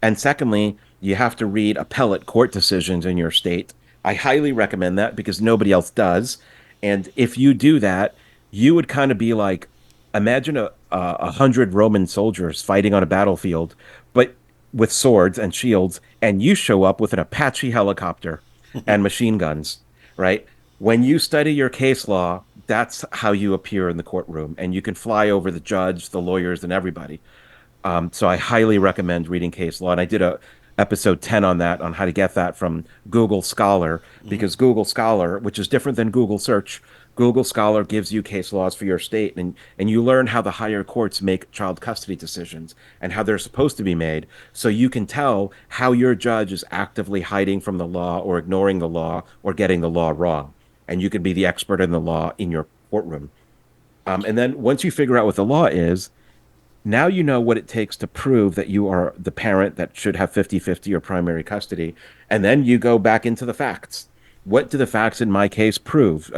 And secondly, you have to read appellate court decisions in your state. I highly recommend that because nobody else does. And if you do that, you would kind of be like, imagine a hundred Roman soldiers fighting on a battlefield, but with swords and shields, and you show up with an Apache helicopter and machine guns, right? When you study your case law, that's how you appear in the courtroom, and you can fly over the judge, the lawyers, and everybody. So I highly recommend reading case law. And I did a episode 10 on that, on how to get that from Google Scholar, because Google Scholar, which is different than Google Search, Google Scholar gives you case laws for your state, and you learn how the higher courts make child custody decisions and how they're supposed to be made. So you can tell how your judge is actively hiding from the law or ignoring the law or getting the law wrong. And you can be the expert in the law in your courtroom. And then once you figure out what the law is, now you know what it takes to prove that you are the parent that should have 50-50 or primary custody. And then you go back into the facts. What do the facts in my case prove?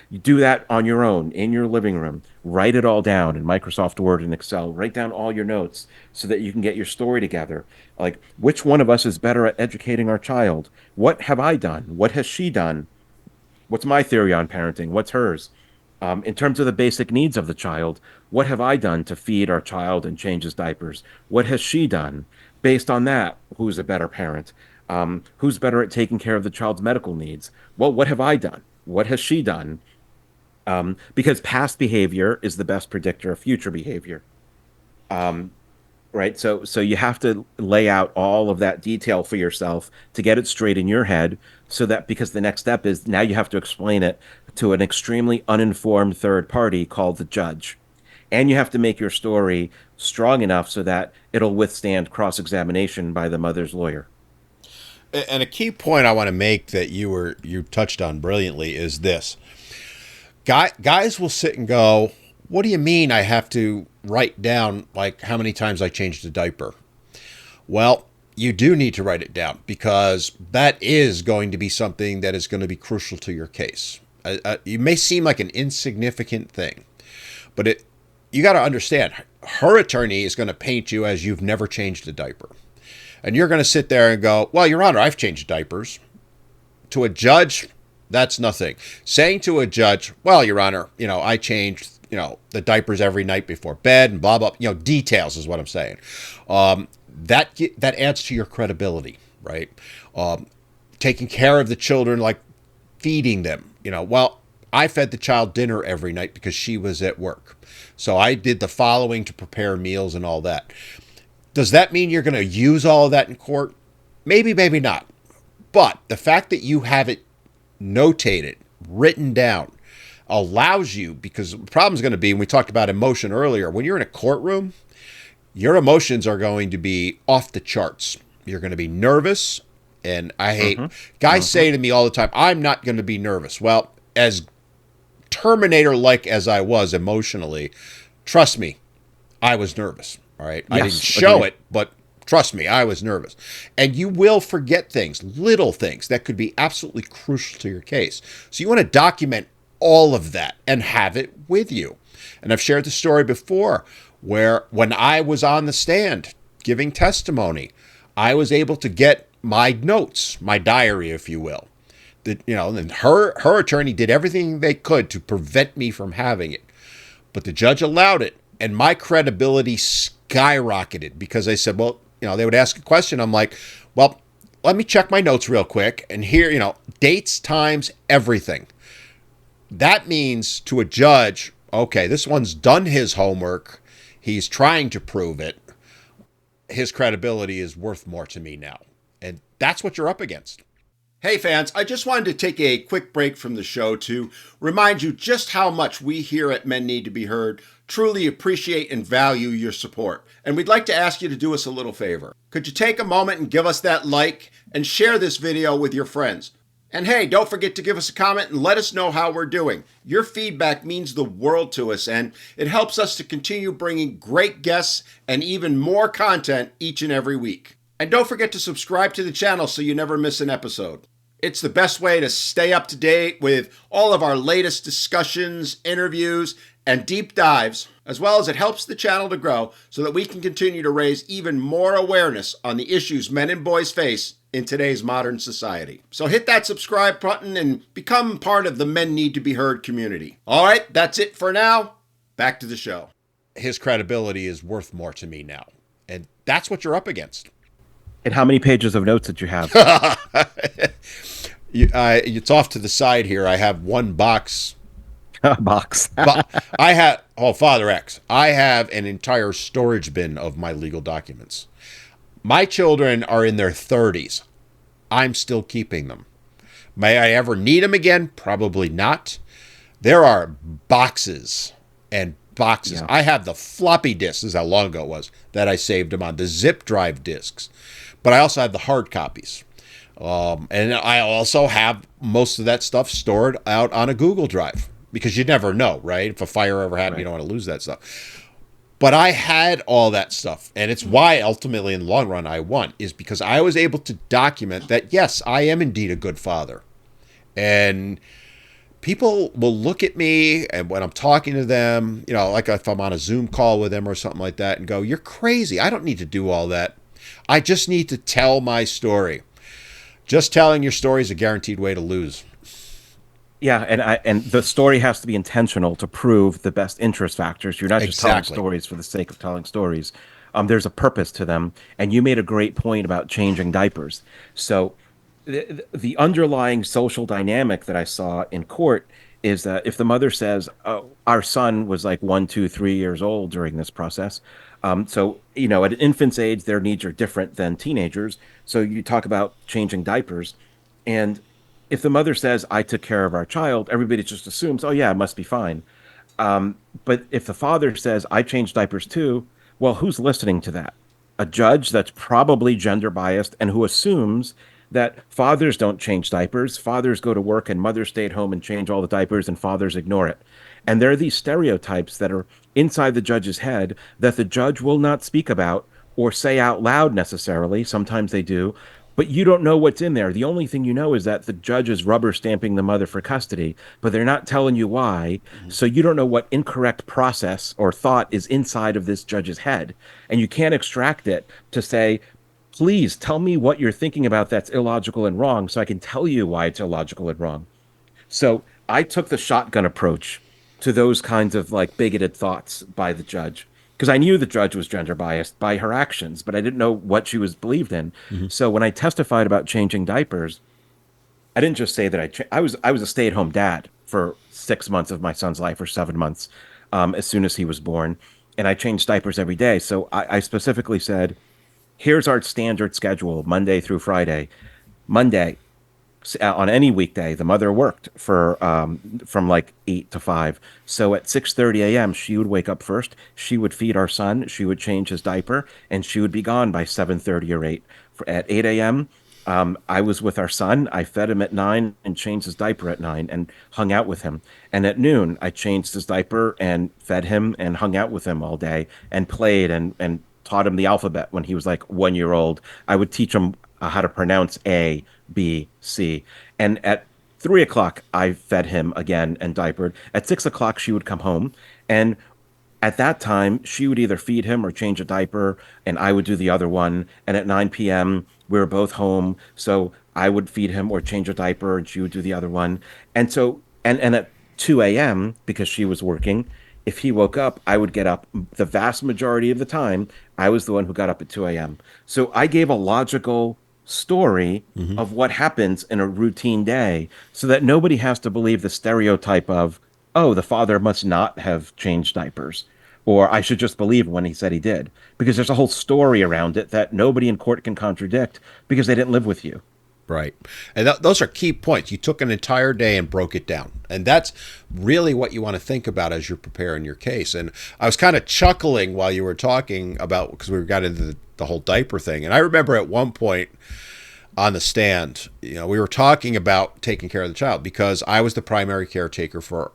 You do that on your own, in your living room. Write it all down in Microsoft Word and Excel. Write down all your notes so that you can get your story together. Like, which one of us is better at educating our child? What have I done? What has she done? What's my theory on parenting? What's hers? In terms of the basic needs of the child, what have I done to feed our child and change his diapers? What has she done? Based on that, who's a better parent? Who's better at taking care of the child's medical needs? Well, what have I done? What has she done? Because past behavior is the best predictor of future behavior. Right? So you have to lay out all of that detail for yourself to get it straight in your head, so that, because the next step is now you have to explain it to an extremely uninformed third party called the judge. And you have to make your story strong enough so that it'll withstand cross-examination by the mother's lawyer. And a key point I want to make that you touched on brilliantly is this. Guys will sit and go, what do you mean I have to write down like how many times I changed a diaper? Well, you do need to write it down because that is going to be something that is going to be crucial to your case. It may seem like an insignificant thing, but you got to understand, her attorney is going to paint you as you've never changed a diaper. And you're going to sit there and go, well, Your Honor, I've changed diapers. To a judge, that's nothing. Saying to a judge, well, Your Honor, I changed, the diapers every night before bed and blah, blah, details is what I'm saying. That adds to your credibility, right? Taking care of the children, like feeding them, well, I fed the child dinner every night because she was at work. So I did the following to prepare meals and all that. Does that mean you're going to use all of that in court? Maybe, maybe not. But the fact that you have it notated, written down, allows you, because the problem is going to be, when we talked about emotion earlier, when you're in a courtroom, your emotions are going to be off the charts. You're going to be nervous And I hate Mm-hmm. guys Mm-hmm. say to me all the time, I'm not going to be nervous. Well, as Terminator like as I was emotionally, trust me, I was nervous. All right. I didn't Yes, show agreed. it, but trust me, I was nervous. And you will forget things, little things that could be absolutely crucial to your case. So you want to document all of that and have it with you. And I've shared the story before where when I was on the stand giving testimony, I was able to get my notes, my diary, if you will. That, and her attorney did everything they could to prevent me from having it. But the judge allowed it, and my credibility skyrocketed because I said, well, they would ask a question. I'm like, well, let me check my notes real quick. And here, dates, times, everything. That means to a judge, okay, this one's done his homework. He's trying to prove it. His credibility is worth more to me now. And that's what you're up against. Hey fans, I just wanted to take a quick break from the show to remind you just how much we here at Men Need to Be Heard truly appreciate and value your support. And we'd like to ask you to do us a little favor. Could you take a moment and give us that like and share this video with your friends? And hey, don't forget to give us a comment and let us know how we're doing. Your feedback means the world to us, and it helps us to continue bringing great guests and even more content each and every week. And don't forget to subscribe to the channel so you never miss an episode. It's the best way to stay up to date with all of our latest discussions, interviews, and deep dives, as well as it helps the channel to grow so that we can continue to raise even more awareness on the issues men and boys face in today's modern society. So hit that subscribe button and become part of the Men Need to Be Heard community. All right, that's it for now. Back to the show. His credibility is worth more to me now. And that's what you're up against. And how many pages of notes did you have? It's off to the side here. I have one box. Box. But Father X, I have an entire storage bin of my legal documents. My children are in their 30s. I'm still keeping them. May I ever need them again? Probably not. There are boxes and boxes. Yeah. I have the floppy disks, this is how long ago it was, that I saved them on, the zip drive disks. But I also have the hard copies. And I also have most of that stuff stored out on a Google Drive because you never know, right? If a fire ever happened, Right. You don't want to lose that stuff. But I had all that stuff. And it's why ultimately in the long run I won, is because I was able to document that, yes, I am indeed a good father. And people will look at me and when I'm talking to them, like if I'm on a Zoom call with them or something like that and go, you're crazy. I don't need to do all that. I just need to tell my story. Just telling your story is a guaranteed way to lose. Yeah, and the story has to be intentional to prove the best interest factors. You're not just telling Exactly. stories for the sake of telling stories. There's a purpose to them, and you made a great point about changing diapers. So, the underlying social dynamic that I saw in court is that if the mother says, "Oh, our son was like 1, 2, 3 years old during this process," so at an infant's age, their needs are different than teenagers. So you talk about changing diapers, and if the mother says, I took care of our child, everybody just assumes, oh, yeah, it must be fine. But if the father says, I changed diapers too, well, who's listening to that? A judge that's probably gender biased and who assumes that fathers don't change diapers. Fathers go to work and mothers stay at home and change all the diapers and fathers ignore it. And there are these stereotypes that are inside the judge's head that the judge will not speak about or say out loud necessarily. Sometimes they do, but you don't know what's in there. The only thing you know is that the judge is rubber stamping the mother for custody, but they're not telling you why. So you don't know what incorrect process or thought is inside of this judge's head. And you can't extract it to say, please tell me what you're thinking about that's illogical and wrong so I can tell you why it's illogical and wrong. So I took the shotgun approach to those kinds of like bigoted thoughts by the judge because I knew the judge was gender biased by her actions, but I didn't know what she was believed in. Mm-hmm. So when I testified about changing diapers, I didn't just say that I was a stay-at-home dad for 6 months of my son's life or 7 months, as soon as he was born, and I changed diapers every day. So I specifically said, here's our standard schedule, Monday through Friday. Monday, on any weekday, the mother worked for from like 8 to 5. So at 6:30 a.m., she would wake up first. She would feed our son. She would change his diaper, and she would be gone by 7:30 or 8. At 8 a.m., I was with our son. I fed him at 9 and changed his diaper at 9 and hung out with him. And at noon, I changed his diaper and fed him and hung out with him all day and played and taught him the alphabet when he was like 1 year old. I would teach him how to pronounce A, B, C. And at 3 o'clock, I fed him again and diapered. At 6 o'clock, she would come home. And at that time, she would either feed him or change a diaper, and I would do the other one. And at 9 p.m., we were both home. So I would feed him or change a diaper, and she would do the other one. And at 2 a.m., because she was working, if he woke up, I would get up. The vast majority of the time, I was the one who got up at 2 a.m. So I gave a logical story of what happens in a routine day so that nobody has to believe the stereotype of, oh, the father must not have changed diapers, or I should just believe when he said he did, because there's a whole story around it that nobody in court can contradict because they didn't live with you. Right. And those are key points. You took an entire day and broke it down. And that's really what you want to think about as you're preparing your case. And I was kind of chuckling while you were talking about, because we got into the whole diaper thing. And I remember at one point on the stand, we were talking about taking care of the child because I was the primary caretaker for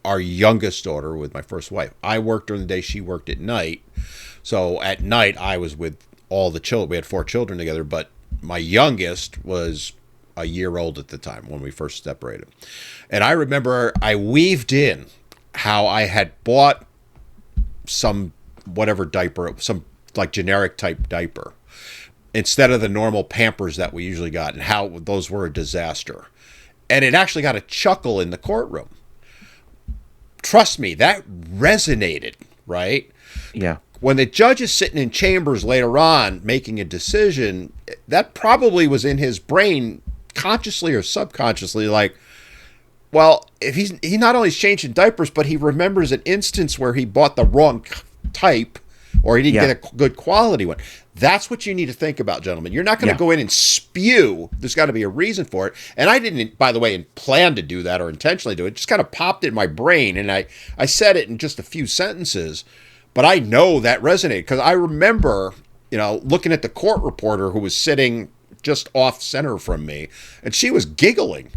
our youngest daughter with my first wife. I worked during the day, she worked at night. So at night, I was with all the children. We had 4 children together, but my youngest was a year old at the time when we first separated. And I remember I weaved in how I had bought some whatever diaper, some like generic type diaper, instead of the normal Pampers that we usually got, and how those were a disaster. And it actually got a chuckle in the courtroom. Trust me, that resonated, right? Yeah. When the judge is sitting in chambers later on making a decision, that probably was in his brain, consciously or subconsciously, like, well, if he not only is changing diapers, but he remembers an instance where he bought the wrong type or he didn't get a good quality one. That's what you need to think about, gentlemen. You're not going to go in and spew. There's got to be a reason for it. And I didn't, by the way, plan to do that or intentionally do it. It just kind of popped in my brain, and I said it in just a few sentences. But I know that resonated because I remember, looking at the court reporter who was sitting just off center from me, and she was giggling,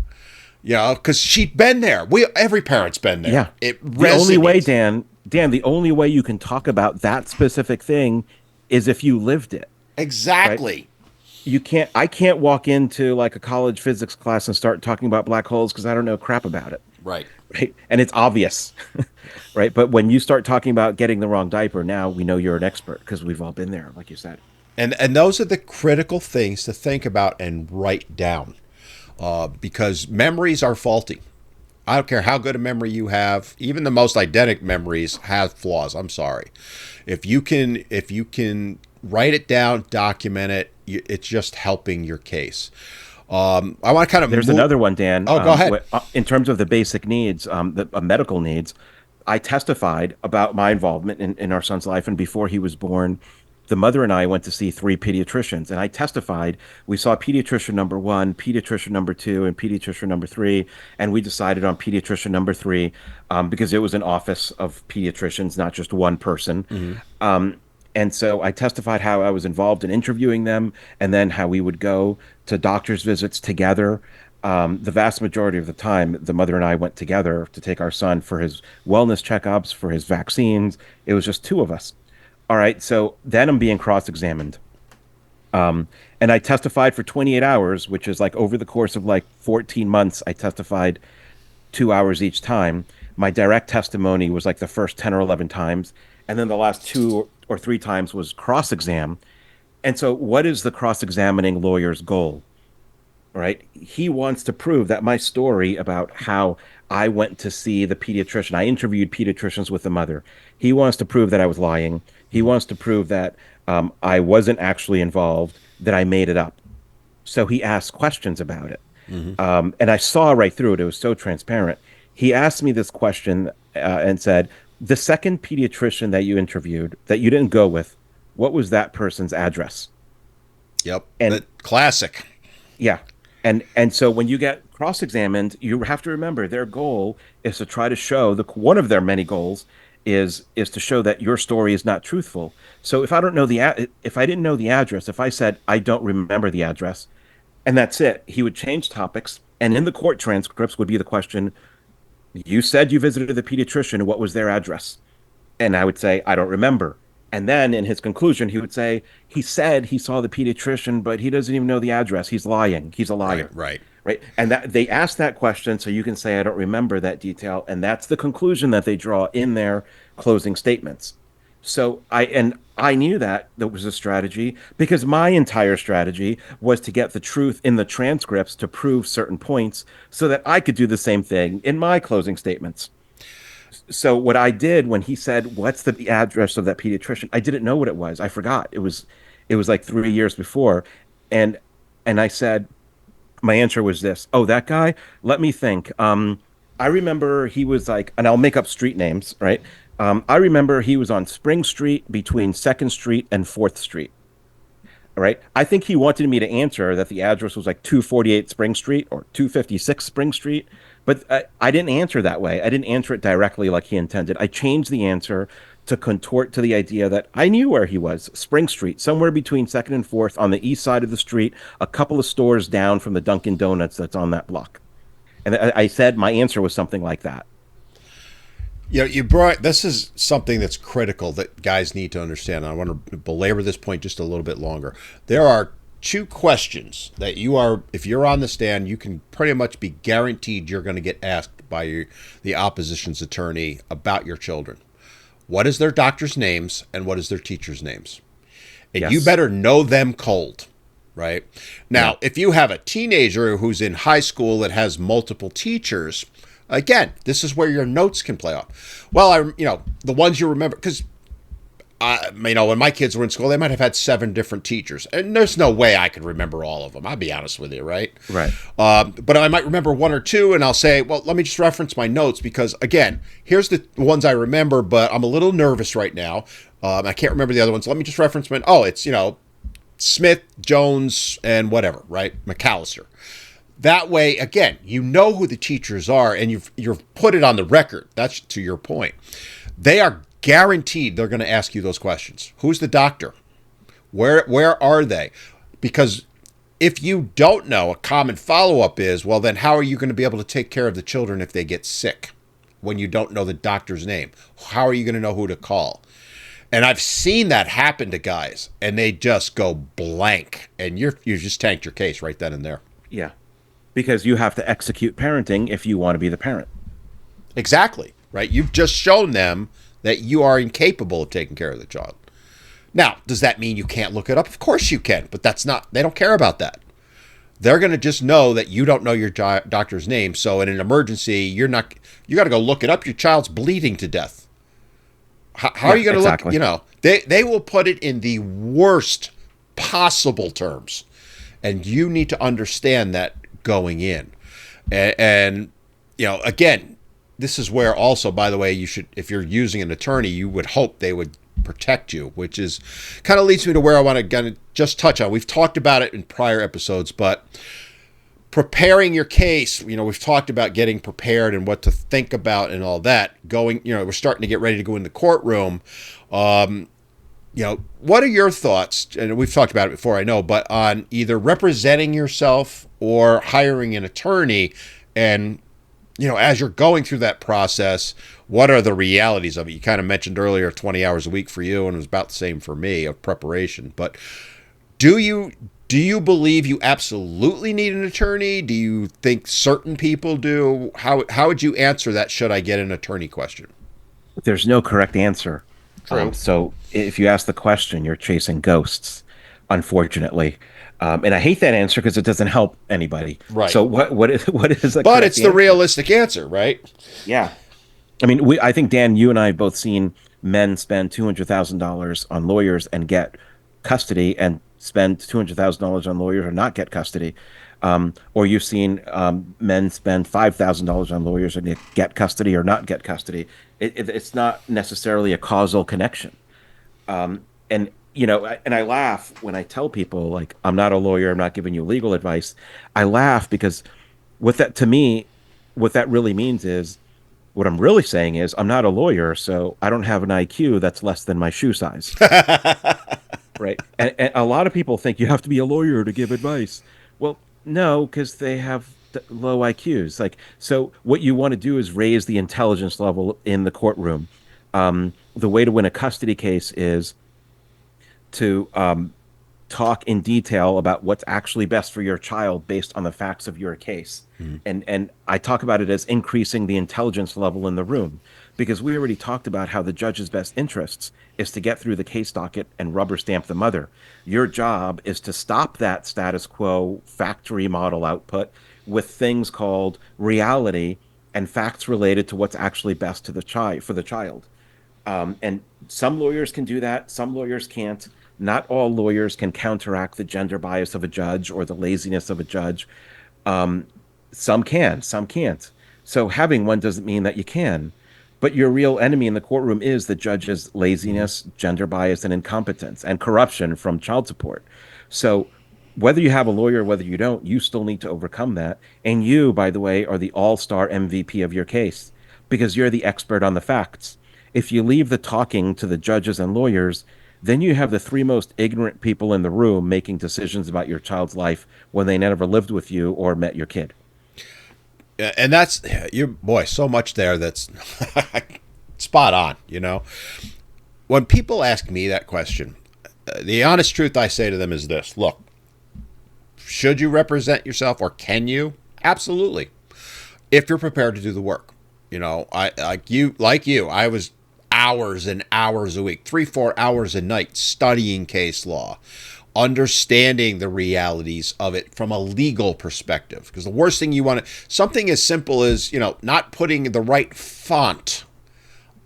because she'd been there. Every parent's been there. Yeah. It resonates. The only way, Dan, the only way you can talk about that specific thing is if you lived it. Exactly. Right? I can't walk into like a college physics class and start talking about black holes because I don't know crap about it. Right. Right. And it's obvious. Right. But when you start talking about getting the wrong diaper, now we know you're an expert because we've all been there, like you said. And those are the critical things to think about and write down, because memories are faulty. I don't care how good a memory you have. Even the most eidetic memories have flaws. I'm sorry. If you can write it down, document it, it's just helping your case. I want to kind of There's another one, Dan. Oh, go ahead. In terms of the basic needs, the medical needs, I testified about my involvement in our son's life, and before he was born, the mother and I went to see 3 pediatricians, and I testified. We saw pediatrician number 1, pediatrician number 2, and pediatrician number 3, and we decided on pediatrician number 3 because it was an office of pediatricians, not just one person. And so I testified how I was involved in interviewing them, and then how we would go to doctor's visits together. The vast majority of the time, the mother and I went together to take our son for his wellness checkups, for his vaccines. It was just 2 of us. All right, so then I'm being cross-examined. And I testified for 28 hours, which is like over the course of like 14 months, I testified 2 hours each time. My direct testimony was like the first 10 or 11 times. And then the last 2 or 3 times was cross-exam. And so what is the cross-examining lawyer's goal? Right? He wants to prove that my story about how I went to see the pediatrician, I interviewed pediatricians with the mother. He wants to prove that I was lying. He wants to prove that I wasn't actually involved, that I made it up. So he asked questions about it. And I saw right through it. It was so transparent. He asked me this question and said, the second pediatrician that you interviewed that you didn't go with, what was that person's address? Yep. And classic. Yeah. And so when you get cross-examined, you have to remember their goal is to try to show one of their many goals is to show that your story is not truthful. So if I don't know if I didn't know the address, if I said I don't remember the address, And that's it. He would change topics, and in the court transcripts would be the question, you said you visited the pediatrician. What was their address? And I would say, I don't remember. And then in his conclusion, he would say, he said he saw the pediatrician, but he doesn't even know the address. He's lying. He's a Right, liar. right. Right. And that they ask that question so you can say, I don't remember that detail. And that's the conclusion that they draw in their closing statements. So I knew that that was a strategy because my entire strategy was to get the truth in the transcripts to prove certain points so that I could do the same thing in my closing statements. So what I did when he said, "What's the address of that pediatrician?" I didn't know what it was. I forgot. It was like 3 years before, and I said my answer was this. Oh, that guy. Let me think. I remember he was like, and I'll make up street names, right? I remember he was on Spring Street between Second Street and Fourth Street. Right. I think he wanted me to answer that the address was like 248 Spring Street or 256 Spring Street. But I didn't answer that way. I didn't answer it directly like he intended. I changed the answer to contort to the idea that I knew where he was, Spring Street, somewhere between Second and Fourth on the east side of the street, a couple of stores down from the Dunkin' Donuts that's on that block. And I said my answer was something like that. You brought this is something that's critical that guys need to understand. I want to belabor this point just a little bit longer. There are two questions that if you're on the stand, you can pretty much be guaranteed you're going to get asked by the opposition's attorney about your children. What is their doctor's names and what is their teacher's names? And you Yes. better know them cold, right? Yeah. Now, if you have a teenager who's in high school that has multiple teachers, again, this is where your notes can play off. Well, the ones you remember, because when my kids were in school, they might have had 7 different teachers, and there's no way I could remember all of them. I'll be honest with you, right? Right. But I might remember 1 or 2, and I'll say, well, let me just reference my notes because, again, here's the ones I remember, but I'm a little nervous right now. I can't remember the other ones. Let me just reference my. Oh, it's Smith, Jones, and whatever, right? McAllister. That way, again, you know who the teachers are, and you've put it on the record. That's to your point. They are guaranteed they're going to ask you those questions. Who's the doctor? Where are they? Because if you don't know, a common follow-up is, well, then how are you going to be able to take care of the children if they get sick when you don't know the doctor's name? How are you going to know who to call? And I've seen that happen to guys, and they just go blank, and you just tanked your case right then and there. Yeah. Because you have to execute parenting if you want to be the parent. Exactly, right? You've just shown them that you are incapable of taking care of the child. Now, does that mean you can't look it up? Of course you can, but they don't care about that. They're going to just know that you don't know your doctor's name. So in an emergency, you got to go look it up. Your child's bleeding to death. How are you going to exactly. look? They will put it in the worst possible terms. And you need to understand that going in. And again, this is where also, by the way, you should, if you're using an attorney, you would hope they would protect you, which is kind of leads me to where I want to just touch on. We've talked about it in prior episodes, but preparing your case, we've talked about getting prepared and what to think about and all that. We're starting to get ready to go in the courtroom. What are your thoughts? And we've talked about it before, I know, but on either representing yourself or hiring an attorney, and as you're going through that process, what are the realities of it? You kind of mentioned earlier 20 hours a week for you, and it was about the same for me of preparation. But do you believe you absolutely need an attorney? Do you think certain people do? How would you answer that? Should I get an attorney question? There's no correct answer. True. So if you ask the question, you're chasing ghosts, unfortunately. And I hate that answer because it doesn't help anybody. Right. So what is the But correct it's the answer? realistic answer, right? Yeah. I mean, I think Dan, you and I have both seen men spend $200,000 on lawyers and get custody, and spend $200,000 on lawyers or not get custody. Or you've seen men spend $5,000 on lawyers and get custody or not get custody. It's not necessarily a causal connection. And and I laugh when I tell people, like, I'm not a lawyer, I'm not giving you legal advice. I laugh because to me, what that really means is, what I'm really saying is, I'm not a lawyer, so I don't have an IQ that's less than my shoe size. Right. And a lot of people think you have to be a lawyer to give advice. Well, No, because they have low IQs. Like, so what you want to do is raise the intelligence level in the courtroom. The way to win a custody case is to talk in detail about what's actually best for your child based on the facts of your case. Mhm. And I talk about it as increasing the intelligence level in the room because we already talked about how the judge's best interests is to get through the case docket and rubber stamp the mother. Your job is to stop that status quo factory model output with things called reality and facts related to what's actually best to the child for the child. And some lawyers can do that, some lawyers can't. Not all lawyers can counteract the gender bias of a judge or the laziness of a judge. Um, some can, some can't. So having one doesn't mean that you can. But your real enemy in the courtroom is the judge's Mhm. laziness, gender bias, and incompetence, and corruption from child support. So whether you have a lawyer, whether you don't, you still need to overcome that. And you, by the way, are the all-star MVP of your case because you're the expert on the facts. If you leave the talking to the judges and lawyers, then you have the three most ignorant people in the room making decisions about your child's life when they never lived with you or met your kid. And that's you, boy. So much there that's spot on. When people ask me that question, the honest truth I say to them is this: Look, should you represent yourself, or can you? Absolutely, if you're prepared to do the work. I like you. I was hours and hours a week, 3-4 hours a night studying case law, understanding the realities of it from a legal perspective. Because the worst thing you want to, something as simple as, not putting the right font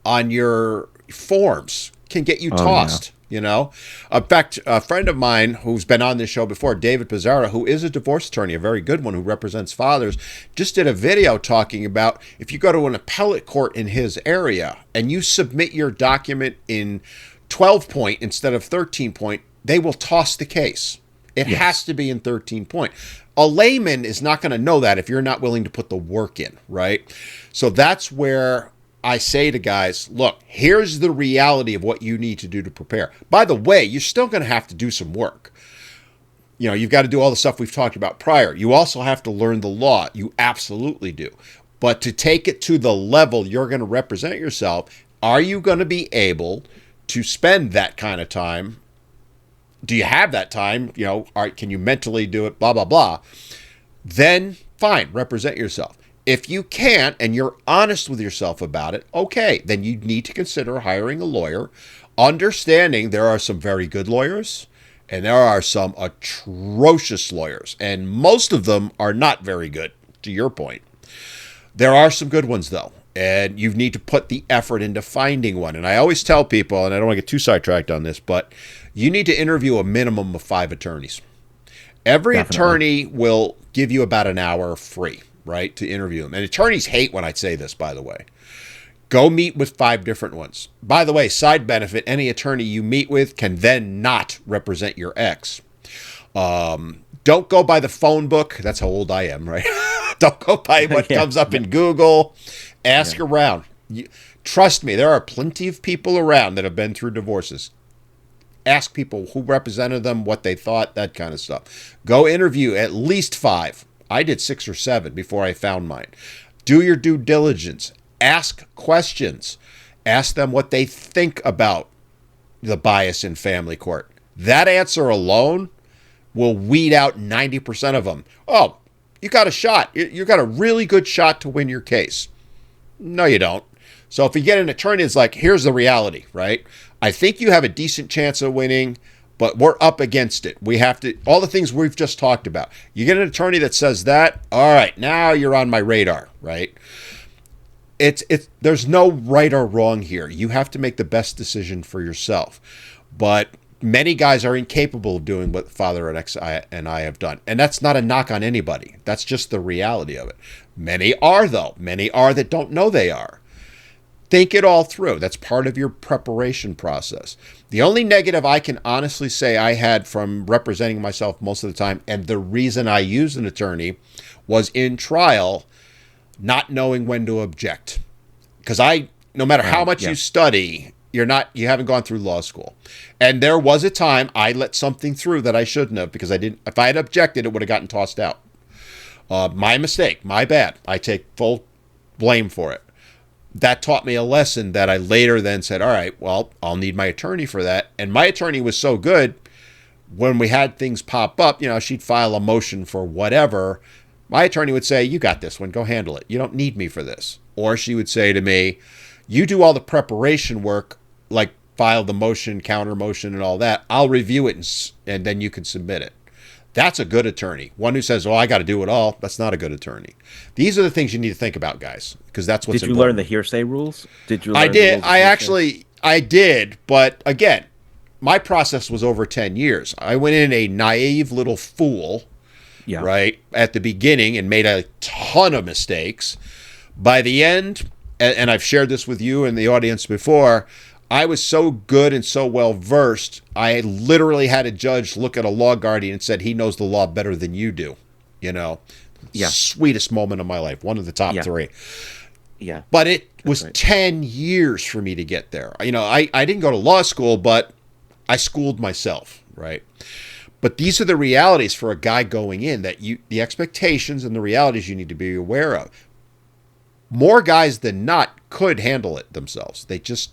on your forms can get you Oh yeah. tossed. In fact, a friend of mine who's been on this show before, David Pizzara, who is a divorce attorney, a very good one who represents fathers, just did a video talking about if you go to an appellate court in his area and you submit your document in 12 point instead of 13 point, they will toss the case. It has Yes. to be in 13 point. A layman is not going to know that if you're not willing to put the work in, right? So that's where I say to guys, look, here's the reality of what you need to do to prepare. By the way, you're still going to have to do some work. You've got to do all the stuff we've talked about prior. You also have to learn the law. You absolutely do. But to take it to the level you're going to represent yourself, are you going to be able to spend that kind of time? Do you have that time? Can you mentally do it? Blah, blah, blah. Then fine, represent yourself. If you can't and you're honest with yourself about it, okay, then you need to consider hiring a lawyer, understanding there are some very good lawyers and there are some atrocious lawyers, and most of them are not very good, to your point. There are some good ones, though, and you need to put the effort into finding one. And I always tell people, and I don't want to get too sidetracked on this, but you need to interview a minimum of 5 attorneys. Every Definitely. attorney will give you about an hour free, right, to interview them. And attorneys hate when I say this, by the way. Go meet with 5 different ones. By the way, side benefit, any attorney you meet with can then not represent your ex. Don't go by the phone book. That's how old I am, right? Don't go by what Yeah. comes up Yeah. in Google. Ask Yeah. around. Trust me, there are plenty of people around that have been through divorces. Ask people who represented them, what they thought, that kind of stuff. Go interview at least 5. I did 6 or 7 before I found mine. Do your due diligence. Ask questions. Ask them what they think about the bias in family court. That answer alone will weed out 90% of them. Oh, you got a shot. You got a really good shot to win your case. No, you don't. So if you get an attorney that's like, here's the reality, right? I think you have a decent chance of winning, but we're up against it. We have to, all the things we've just talked about. You get an attorney that says that, all right, now you're on my radar, right? There's no right or wrong here. You have to make the best decision for yourself. But many guys are incapable of doing what Father and I have done. And that's not a knock on anybody. That's just the reality of it. Many are, though. Many are that don't know they are. Think it all through. That's part of your preparation process. The only negative I can honestly say I had from representing myself most of the time, and the reason I used an attorney, was in trial not knowing when to object. Because no matter how much you Yeah. study, you haven't gone through law school. And there was a time I let something through that I shouldn't have, because I didn't. If I had objected, it would have gotten tossed out. My mistake, my bad. I take full blame for it. That taught me a lesson that I later then said, all right, well, I'll need my attorney for that. And my attorney was so good, when we had things pop up, she'd file a motion for whatever. My attorney would say, you got this one, go handle it. You don't need me for this. Or she would say to me, you do all the preparation work, like file the motion, counter motion, and all that. I'll review it, and then you can submit it. That's a good attorney. One who says, "Oh, I got to do it all." That's not a good attorney. These are the things you need to think about, guys, because that's what's important. Did you learn the hearsay rules? Did you? I did. I did. But again, my process was over 10 years. I went in a naive little fool, right, at the beginning and made a ton of mistakes. By the end, and I've shared this with you and the audience before, I was so good and so well versed, I literally had a judge look at a law guardian and said, he knows the law better than you do. Sweetest moment of my life. One of the top three. Yeah. But it was 10 years for me to get there. I didn't go to law school, but I schooled myself, right? But these are the realities for a guy going in, that the expectations and the realities you need to be aware of. More guys than not could handle it themselves. They just...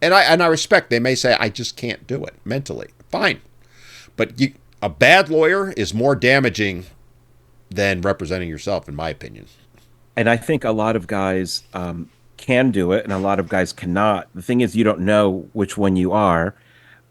And I respect, they may say, I just can't do it mentally. Fine. But a bad lawyer is more damaging than representing yourself, in my opinion. And I think a lot of guys can do it, and a lot of guys cannot. The thing is, you don't know which one you are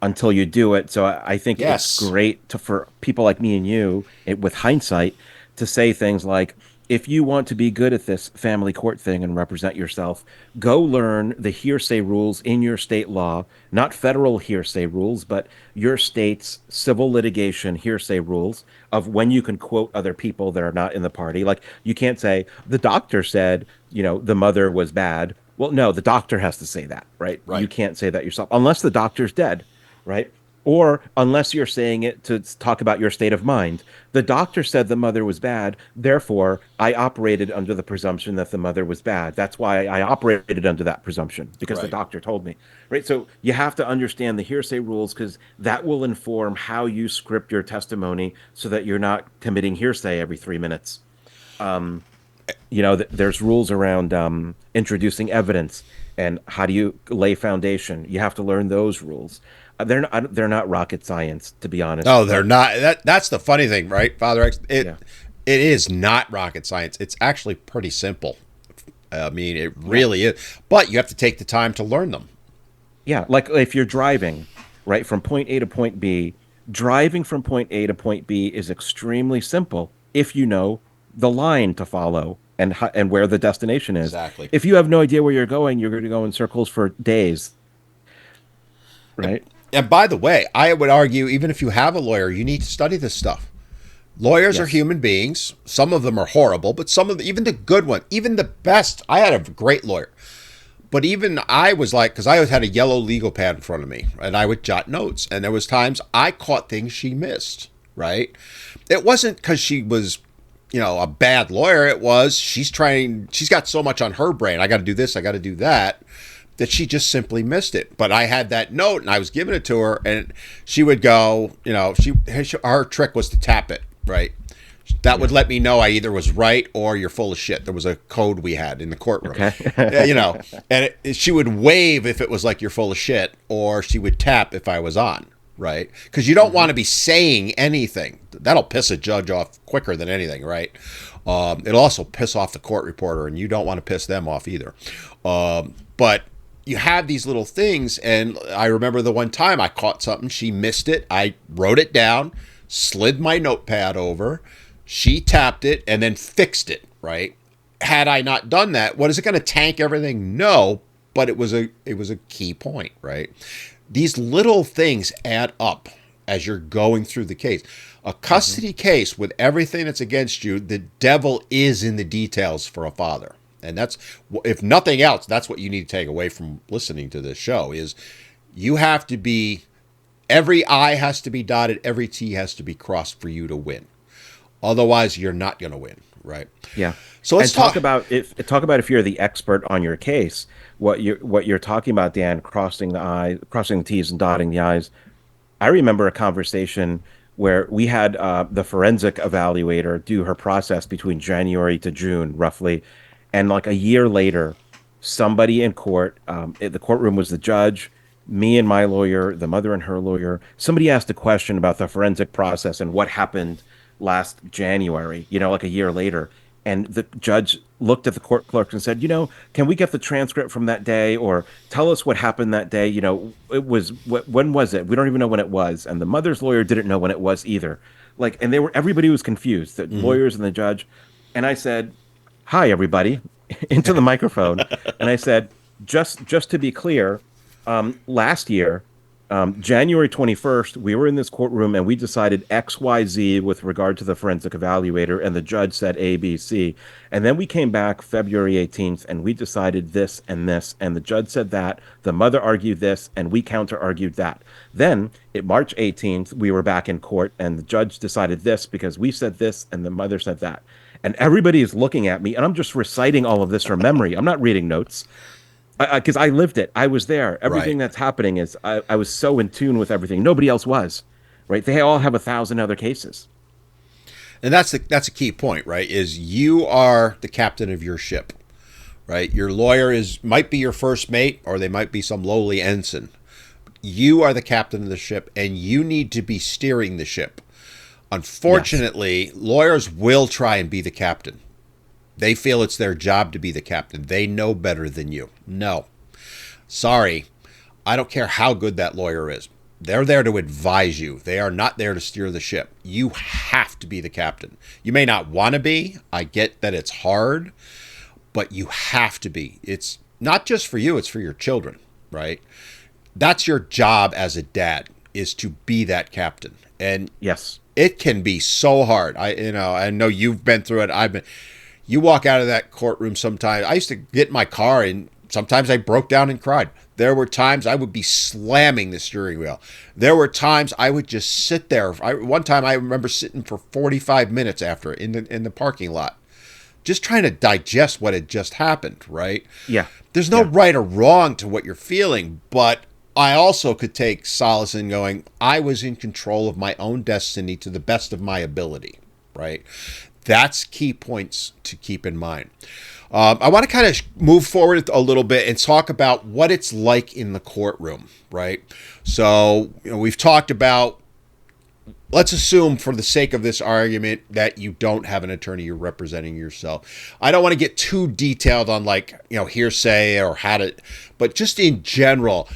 until you do it. So I think it's great for people like me and you, with hindsight, to say things like, if you want to be good at this family court thing and represent yourself, go learn the hearsay rules in your state law, not federal hearsay rules, but your state's civil litigation hearsay rules of when you can quote other people that are not in the party. Like, you can't say, the doctor said, the mother was bad. Well, no, the doctor has to say that, right? You can't say that yourself, unless the doctor's dead, right? Or unless you're saying it to talk about your state of mind. The doctor said the mother was bad, therefore I operated under the presumption that the mother was bad. That's why I operated under that presumption, because the doctor told me. Right? So you have to understand the hearsay rules, because that will inform how you script your testimony so that you're not committing hearsay every 3 minutes. There's rules around introducing evidence and how do you lay foundation. You have to learn those rules. They're not rocket science, to be honest. No, they're not. That's the funny thing, right, Father X? It is not rocket science. It's actually pretty simple. I mean, it really is. But you have to take the time to learn them. Yeah, like if you're driving, right, from point A to point B, driving from point A to point B is extremely simple if you know the line to follow and where the destination is. Exactly. If you have no idea where you're going to go in circles for days, right? And by the way, I would argue, even if you have a lawyer, you need to study this stuff. Lawyers are human beings. Some of them are horrible, but some of them, even the good one, even the best. I had a great lawyer. But even I was like, because I always had a yellow legal pad in front of me, and I would jot notes. And there was times I caught things she missed, right? It wasn't because she was, a bad lawyer. It was, she's got so much on her brain. I got to do this, I got to do that she just simply missed it. But I had that note and I was giving it to her, and she would go, her trick was to tap it, right? That would let me know I either was right or you're full of shit. There was a code we had in the courtroom, and she would wave if it was like you're full of shit, or she would tap if I was on, right? Because you don't want to be saying anything. That'll piss a judge off quicker than anything, right? It'll also piss off the court reporter, and you don't want to piss them off either. But you have these little things, and I remember the one time I caught something, she missed it, I wrote it down, slid my notepad over, she tapped it, and then fixed it, right? Had I not done that, what is it going to tank everything? No, but it was a key point, right? These little things add up as you're going through the case. A custody case with everything that's against you, the devil is in the details for a father. And that's, if nothing else, that's what you need to take away from listening to this show, is you have to be, every I has to be dotted, every T has to be crossed for you to win. Otherwise, you're not going to win, right? Yeah. So let's talk about if you're the expert on your case, what you're talking about, Dan, crossing the T's and dotting the I's. I remember a conversation where we had the forensic evaluator do her process between January to June, roughly. And like a year later, somebody in court, the courtroom was the judge, me and my lawyer, the mother and her lawyer. Somebody asked a question about the forensic process and what happened last January, like a year later. And the judge looked at the court clerk and said, can we get the transcript from that day or tell us what happened that day? It was, when was it? We don't even know when it was. And the mother's lawyer didn't know when it was either. And everybody was confused, the Hmm. lawyers and the judge. And I said, hi, everybody, into the microphone. And I said, just to be clear, last year, January 21st, we were in this courtroom and we decided XYZ with regard to the forensic evaluator, and the judge said ABC. And then we came back February 18th and we decided this and this, and the judge said that. The mother argued this, and we counter argued that. Then, March 18th, we were back in court and the judge decided this because we said this and the mother said that. And everybody is looking at me, and I'm just reciting all of this from memory. I'm not reading notes because I lived it. I was there. Right. Everything that's happening is I was so in tune with everything. Nobody else was, right? They all have 1,000 other cases. And that's a key point, right? Is you are the captain of your ship, right? Your lawyer might be your first mate, or they might be some lowly ensign. You are the captain of the ship, and you need to be steering the ship. Yes. Unfortunately, lawyers will try and be the captain. They feel it's their job to be the captain. They know better than you. No. Sorry. I don't care how good that lawyer is. They're there to advise you. They are not there to steer the ship. You have to be the captain. You may not want to be. I get that it's hard, but you have to be. It's not just for you, it's for your children, right? That's your job as a dad, is to be that captain. And Yes. it can be so hard. I know you've been through it. You walk out of that courtroom sometimes. I used to get in my car and sometimes I broke down and cried. There were times I would be slamming the steering wheel. There were times I would just sit there. One time I remember sitting for 45 minutes after in the parking lot, just trying to digest what had just happened, right? Yeah. There's no Yeah. right or wrong to what you're feeling, but I also could take solace in going, I was in control of my own destiny to the best of my ability, right? That's key points to keep in mind. I want to kind of move forward a little bit and talk about what it's like in the courtroom, right? So, we've talked about, let's assume for the sake of this argument that you don't have an attorney, you're representing yourself. I don't want to get too detailed on hearsay or but just in general,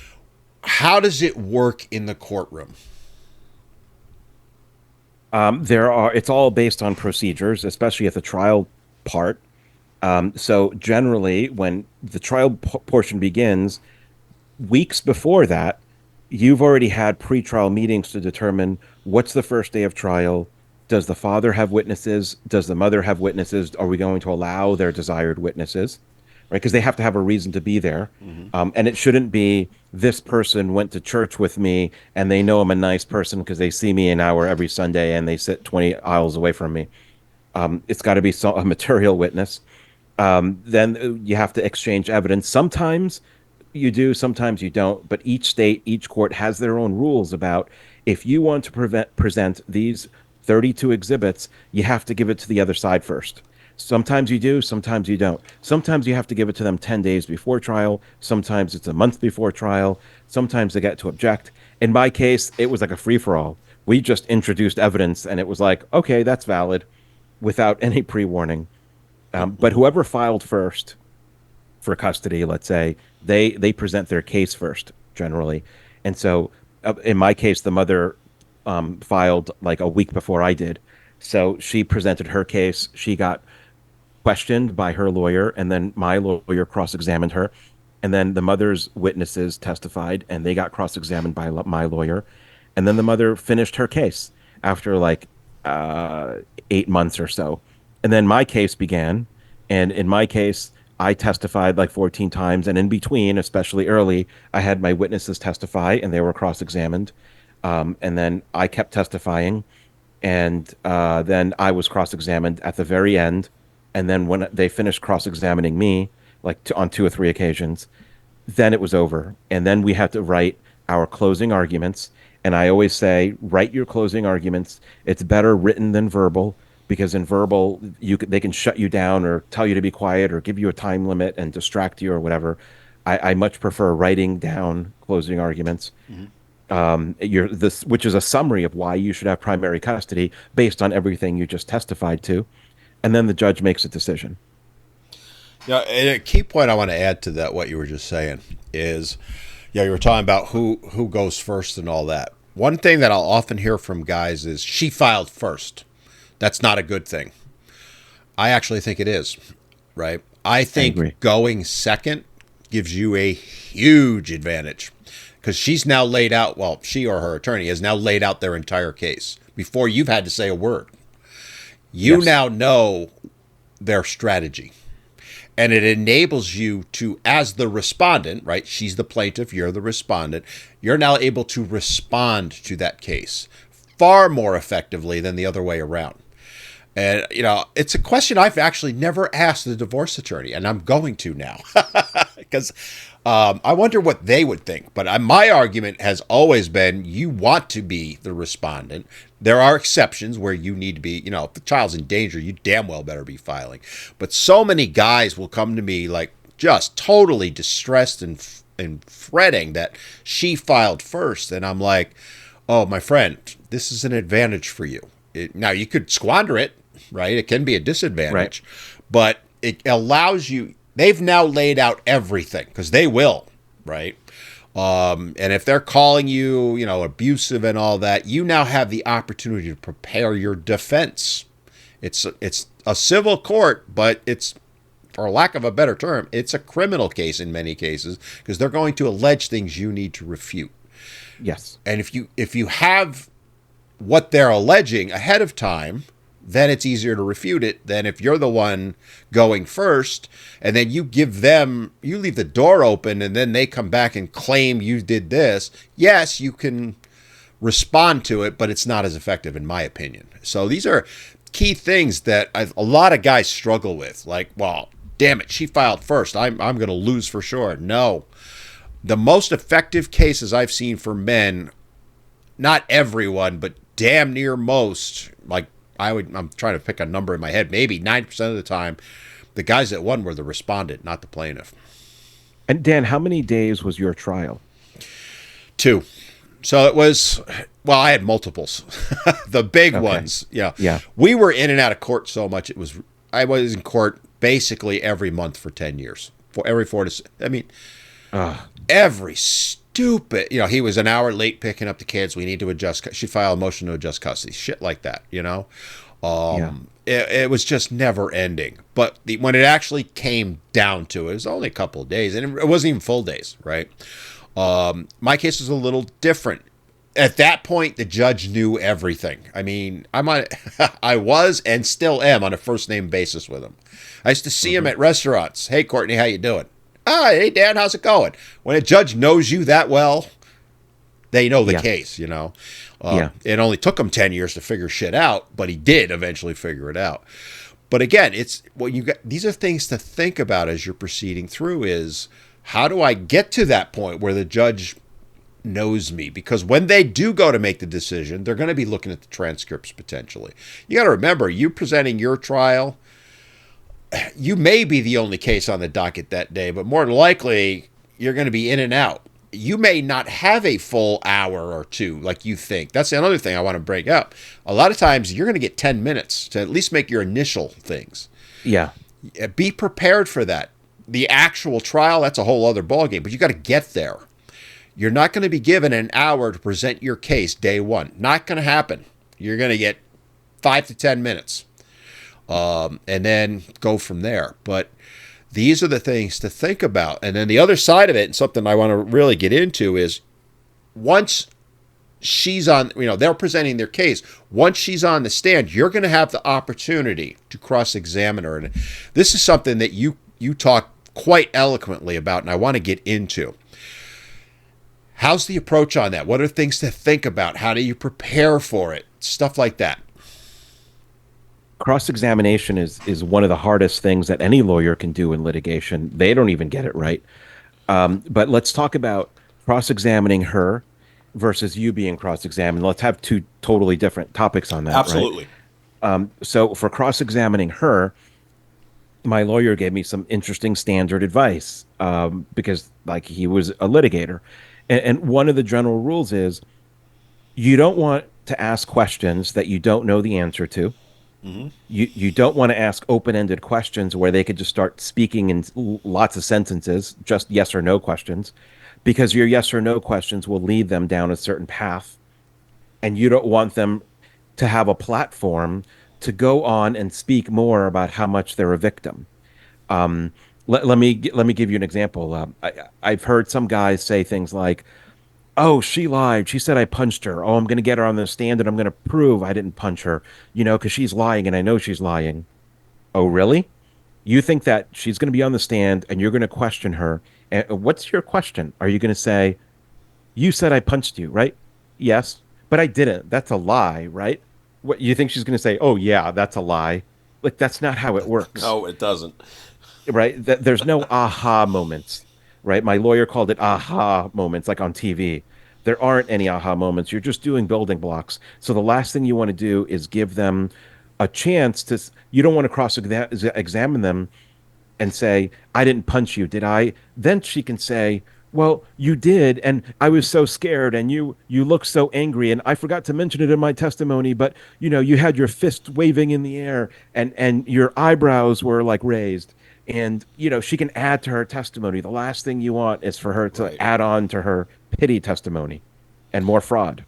how does it work in the courtroom? It's all based on procedures, especially at the trial part. So generally, when the trial portion begins, weeks before that, you've already had pretrial meetings to determine what's the first day of trial. Does the father have witnesses? Does the mother have witnesses? Are we going to allow their desired witnesses? Right? Because they have to have a reason to be there. Mm-hmm. And it shouldn't be this person went to church with me and they know I'm a nice person because they see me an hour every Sunday and they sit 20 aisles away from me. It's got to be a material witness. Then you have to exchange evidence. Sometimes you do, sometimes you don't. But each state, each court has their own rules about if you want to present these 32 exhibits, you have to give it to the other side first. Sometimes you do, sometimes you don't. Sometimes you have to give it to them 10 days before trial. Sometimes it's a month before trial. Sometimes they get to object. In my case, it was like a free for all. We just introduced evidence and it was like, okay, that's valid without any pre warning. But whoever filed first for custody, let's say, they present their case first generally. And so, in my case, the mother filed like a week before I did. So she presented her case. She got questioned by her lawyer, and then my lawyer cross-examined her. And then the mother's witnesses testified, and they got cross-examined by my lawyer. And then the mother finished her case after like 8 months or so. And then my case began. And in my case, I testified like 14 times. And in between, especially early, I had my witnesses testify and they were cross examined. And then I kept testifying. And then I was cross examined at the very end. And then when they finished cross examining me, like on 2 or 3 occasions, then it was over. And then we had to write our closing arguments. And I always say, write your closing arguments. It's better written than verbal because in verbal, they can shut you down or tell you to be quiet or give you a time limit and distract you or whatever. I much prefer writing down closing arguments. Mhm. Which is a summary of why you should have primary custody based on everything you just testified to, and then the judge makes a decision. Yeah, and a key point I want to add to that, what you were just saying, is, yeah, you were talking about who goes first and all that. One thing that I'll often hear from guys is she filed first. That's not a good thing. I actually think it is, right? I I agree. think going second gives you a huge advantage because she's now laid out, well, she or her attorney has now laid out their entire case before you've had to say a word. You Yes. now know their strategy. And it enables you to, as the respondent, right? She's the plaintiff, you're the respondent. You're now able to respond to that case far more effectively than the other way around. And, it's a question I've actually never asked the divorce attorney, and I'm going to now because I wonder what they would think. But my argument has always been you want to be the respondent. There are exceptions where you need to be, if the child's in danger, you damn well better be filing. But so many guys will come to me like just totally distressed and fretting that she filed first. And I'm like, oh, my friend, this is an advantage for you. Now, you could squander it, right? It can be a Right. disadvantage, but it allows you, they've now laid out everything because they will, right? And if they're calling you, abusive and all that, you now have the opportunity to prepare your defense. It's a civil court, but it's, for lack of a better term, it's a criminal case in many cases because they're going to allege things you need to refute. Yes. And if you have what they're alleging ahead of time, then it's easier to refute it than if you're the one going first and then you leave the door open and then they come back and claim you did this. Yes, you can respond to it, but it's not as effective in my opinion. So these are key things that a lot of guys struggle with. Like, well, damn it, she filed first. I'm going to lose for sure. No. The most effective cases I've seen for men, not everyone, but damn near most, like I'm trying to pick a number in my head, maybe 90% of the time, the guys that won were the respondent, not the plaintiff. And Dan, how many days was your trial? Two. So it was, well, I had multiples. The big Okay. ones. Yeah. Yeah. We were in and out of court so much. I was in court basically every month for 10 years. For every I mean, Uh, every stupid, he was an hour late picking up the kids. We need to adjust. She filed a motion to adjust custody. Shit like that. yeah. It was just never ending. But when it actually came down to it, it was only a couple of days, and it wasn't even full days, right? My case was a little different. At that point, the judge knew everything. I mean, I was and still am on a first name basis with him. I used to see him Hmm. at restaurants. Hey, Courtney, how you doing? Ah, hey, Dan, how's it going? When a judge knows you that well, they know the Yeah. case. Yeah. It only took him 10 years to figure shit out, but he did eventually figure it out. But again, it's what you got. These are things to think about as you're proceeding through is how do I get to that point where the judge knows me? Because when they do go to make the decision, they're going to be looking at the transcripts potentially. You got to remember, you presenting your trial, you may be the only case on the docket that day, but more than likely, you're going to be in and out. You may not have a full hour or two like you think. That's another thing I want to bring up. A lot of times, you're going to get 10 minutes to at least make your initial things. Yeah. Be prepared for that. The actual trial, that's a whole other ballgame, but you got to get there. You're not going to be given an hour to present your case day one. Not going to happen. You're going to get 5 to 10 minutes. And then go from there. But these are the things to think about. And then the other side of it, and something I want to really get into is once she's on, they're presenting their case. Once she's on the stand, you're going to have the opportunity to cross-examine her. And this is something that you talk quite eloquently about, and I want to get into. How's the approach on that? What are things to think about? How do you prepare for it? Stuff like that. Cross-examination is one of the hardest things that any lawyer can do in litigation. They don't even get it right. But let's talk about cross-examining her versus you being cross-examined. Let's have two totally different topics on that, right? Absolutely. So for cross-examining her, my lawyer gave me some interesting standard advice because, like, he was a litigator, and one of the general rules is you don't want to ask questions that you don't know the answer to. You don't want to ask open-ended questions where they could just start speaking in lots of sentences, just yes or no questions, because your yes or no questions will lead them down a certain path, and you don't want them to have a platform to go on and speak more about how much they're a victim. Let me give you an example. I've heard some guys say things like, "Oh, she lied. She said I punched her. Oh, I'm going to get her on the stand and I'm going to prove I didn't punch her, because she's lying and I know she's lying." Oh, really? You think that she's going to be on the stand and you're going to question her? And what's your question? Are you going to say, "You said I punched you, right?" "Yes, but I didn't. That's a lie, right?" What you think she's going to say? "Oh, yeah, that's a lie." Like, that's not how it works, No, it doesn't. right? There's no aha moments, right? My lawyer called it aha moments, like on TV. There aren't any aha moments. You're just doing building blocks. So the last thing you want to do is give them a chance to. You don't want to cross-examine them and say, "I didn't punch you, did I?" Then she can say, "Well, you did, and I was so scared, and you looked so angry, and I forgot to mention it in my testimony, but you had your fist waving in the air, and your eyebrows were like raised." And she can add to her testimony. The last thing you want is for her to Right. add on to her pity testimony and more fraud.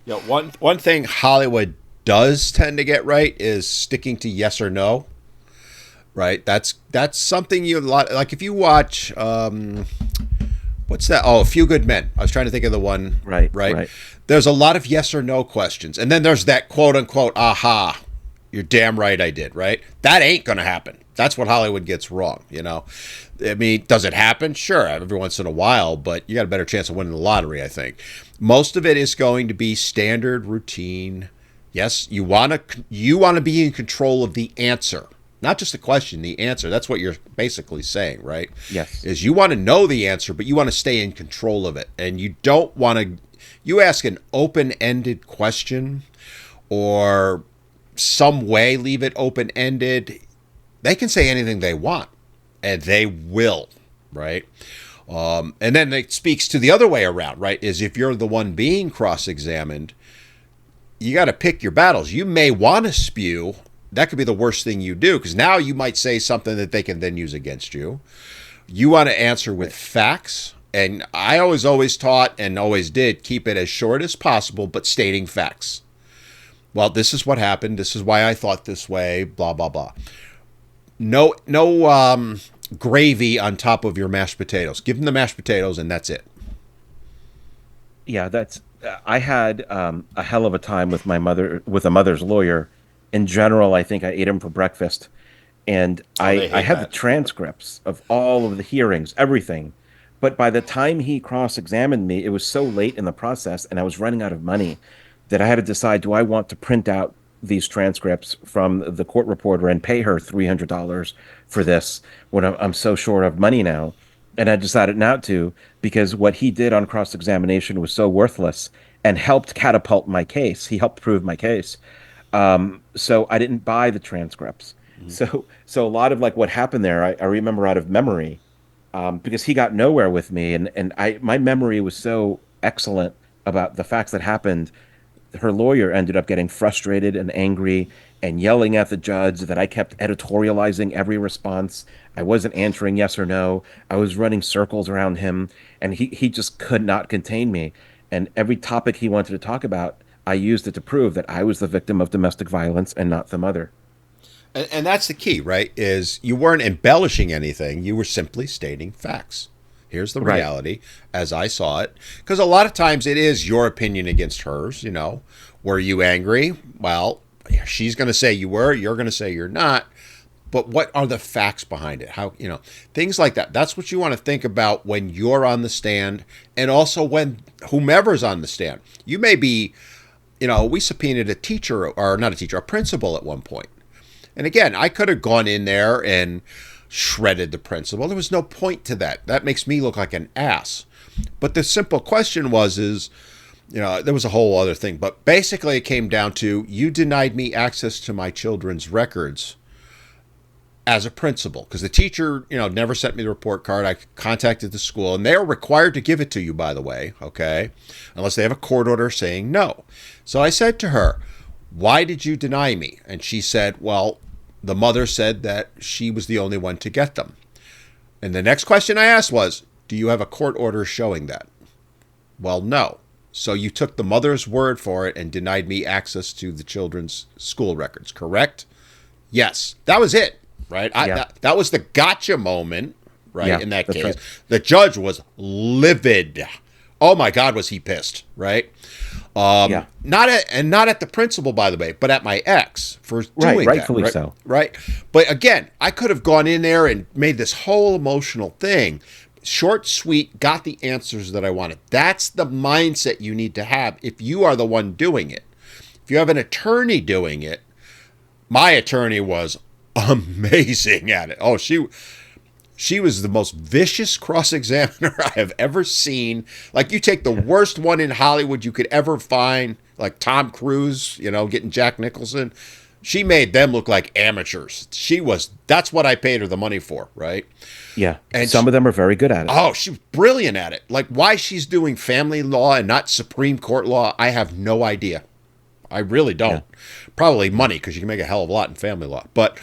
One thing Hollywood does tend to get right is sticking to yes or no. Right. That's something you a lot like if you watch what's that? Oh, A Few Good Men. I was trying to think of the one. Right, Right. right. There's a lot of yes or no questions, and then there's that quote unquote aha. You're damn right I did. Right. That ain't gonna happen. That's what Hollywood gets wrong. I mean, does it happen? Sure, every once in a while, but you got a better chance of winning the lottery, I think. Most of it is going to be standard routine. Yes, you want to be in control of the answer. Not just the question, the answer. That's what you're basically saying, right? Yes. Is you want to know the answer, but you want to stay in control of it. And you don't want to you ask an open-ended question or some way leave it open-ended, they can say anything they want, and they will, right? And then it speaks to the other way around, right? Is if you're the one being cross-examined, you got to pick your battles. You may want to spew. That could be the worst thing you do because now you might say something that they can then use against you. You want to answer with facts. And I always taught and always did keep it as short as possible, but stating facts. Well, this is what happened. This is why I thought this way, blah, blah, blah. No gravy on top of your mashed potatoes. Give them the mashed potatoes and that's it. Yeah, that's. I had a hell of a time with my mother, with a mother's lawyer. In general, I think I ate him for breakfast, and Oh, they I hate had the that. transcripts of all of the hearings, everything. But by the time he cross-examined me, it was so late in the process, and I was running out of money that I had to decide: do I want to print out these transcripts from the court reporter and pay her $300 for this when I'm so short of money now? And I decided not to because what he did on cross examination was so worthless and helped catapult my case. He helped prove my case. So I didn't buy the transcripts. So a lot of like what happened there, I remember out of memory because he got nowhere with me, and my memory was so excellent about the facts that happened. Her lawyer ended up getting frustrated and angry and yelling at the judge that I kept editorializing every response. I wasn't answering yes or no. I was running circles around him, and he just could not contain me. And every topic he wanted to talk about, I used it to prove that I was the victim of domestic violence and not the mother. And that's the key, right? Is you weren't embellishing anything. You were simply stating facts. Here's the Right. reality as I saw it. Because a lot of times it is your opinion against hers. Were you angry? Well, she's going to say you were. You're going to say you're not. But what are the facts behind it? Things like that. That's what you want to think about when you're on the stand and also when whomever's on the stand. You may be, we subpoenaed a teacher or not a teacher, a principal at one point. And again, I could have gone in there and shredded the principal. There was no point to that. That makes me look like an ass. But the simple question is, There was a whole other thing, but basically it came down to you denied me access to my children's records as a principal because the teacher, never sent me the report card. I contacted the school and they're required to give it to you, by the way, okay, unless they have a court order saying no. So I said to her, why did you deny me? And she said, well, the mother said that she was the only one to get them. And the next question I asked was, do you have a court order showing that? Well, no. So you took the mother's word for it and denied me access to the children's school records, correct? Yes. That was it, right? Yeah. That was the gotcha moment, right, Yeah, in that that's case. right. The judge was livid. Oh, my God, was he pissed, right? Yeah. Not at the principal, by the way, but at my ex for doing that. Rightfully right? so. Right. But again, I could have gone in there and made this whole emotional thing. Short, sweet, got the answers that I wanted. That's the mindset you need to have if you are the one doing it. If you have an attorney doing it, my attorney was amazing at it. Oh, she was the most vicious cross-examiner I have ever seen. Like, you take the worst one in Hollywood you could ever find, like Tom Cruise, getting Jack Nicholson. She made them look like amateurs. That's what I paid her the money for, right? Yeah. And some of them are very good at it. Oh, she was brilliant at it. Like, why she's doing family law and not Supreme Court law, I have no idea. I really don't. Yeah. Probably money, because you can make a hell of a lot in family law. But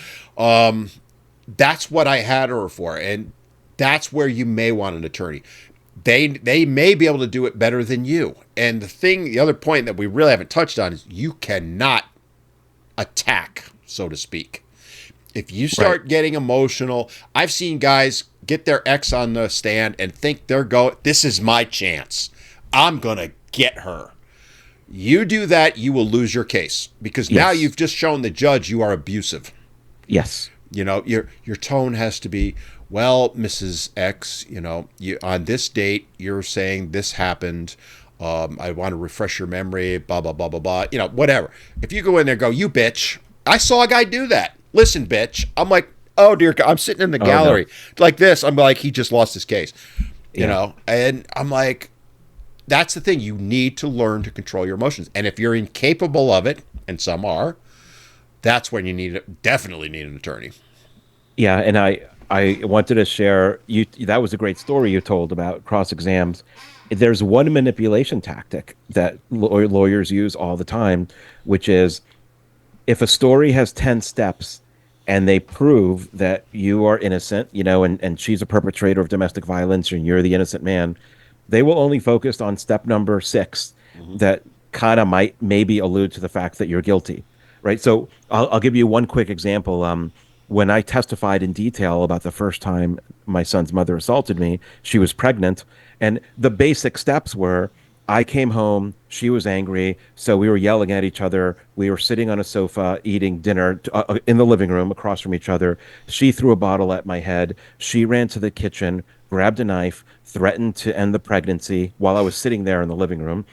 that's what I had her for. And that's where you may want an attorney. They may be able to do it better than you. And the other point that we really haven't touched on is you cannot attack, so to speak. If you start getting emotional, I've seen guys get their ex on the stand and think this is my chance. I'm going to get her. You do that, you will lose your case because now you've just shown the judge you are abusive. Yes. Your tone has to be, well, Mrs. X, you on this date, you're saying this happened. I want to refresh your memory, blah, blah, blah, blah, blah, whatever. If you go in there and go, you bitch, I saw a guy do that. Listen, bitch. I'm like, oh, dear God. I'm sitting in the gallery like this. I'm like, he just lost his case, and I'm like, that's the thing. You need to learn to control your emotions. And if you're incapable of it, and some are, that's when you definitely need an attorney. Yeah. And I wanted to share that was a great story you told about cross exams. There's one manipulation tactic that lawyers use all the time, which is if a story has 10 steps and they prove that you are innocent, and she's a perpetrator of domestic violence and you're the innocent man, they will only focus on step number 6 that kind of might maybe allude to the fact that you're guilty, right? So I'll give you one quick example. When I testified in detail about the first time my son's mother assaulted me, she was pregnant. And the basic steps were, I came home, she was angry, so we were yelling at each other. We were sitting on a sofa eating dinner in the living room across from each other. She threw a bottle at my head. She ran to the kitchen, grabbed a knife, threatened to end the pregnancy while I was sitting there in the living room.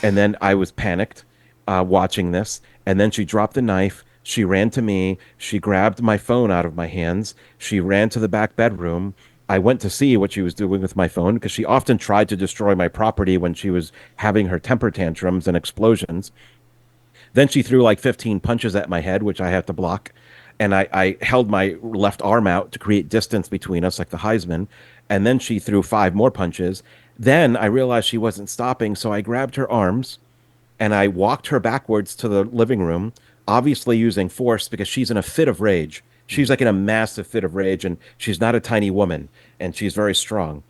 And then I was panicked watching this. And then she dropped the knife. She ran to me. She grabbed my phone out of my hands. She ran to the back bedroom. I went to see what she was doing with my phone because she often tried to destroy my property when she was having her temper tantrums and explosions. Then she threw like 15 punches at my head, which I had to block. And I held my left arm out to create distance between us, like the Heisman. And then she threw 5 more punches. Then I realized she wasn't stopping, so I grabbed her arms and I walked her backwards to the living room, obviously using force because she's in a fit of rage. She's like in a massive fit of rage, and she's not a tiny woman, and she's very strong.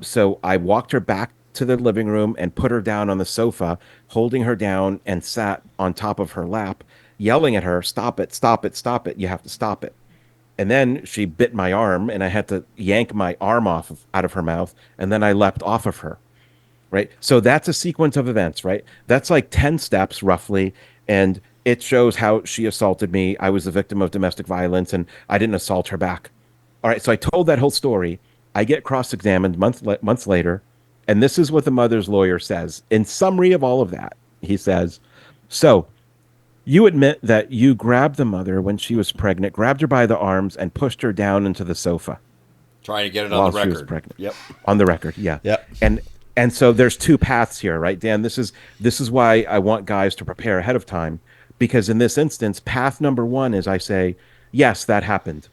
So I walked her back to the living room and put her down on the sofa, holding her down, and sat on top of her lap, yelling at her, stop it, stop it, stop it. You have to stop it. And then she bit my arm, and I had to yank my arm out of her mouth, and then I leapt off of her. Right. So that's a sequence of events, right? That's like 10 steps roughly. And it shows how she assaulted me. I was the victim of domestic violence and I didn't assault her back. All right. So I told that whole story. I get cross-examined months later. And this is what the mother's lawyer says. In summary of all of that, he says, so you admit that you grabbed the mother when she was pregnant, grabbed her by the arms and pushed her down into the sofa. Trying to get it while on the she was record. pregnant. Yep. On the record. Yeah. Yep. And And so there's two paths here, right, Dan? This is why I want guys to prepare ahead of time, because in this instance, path number one is I say, yes, that happened.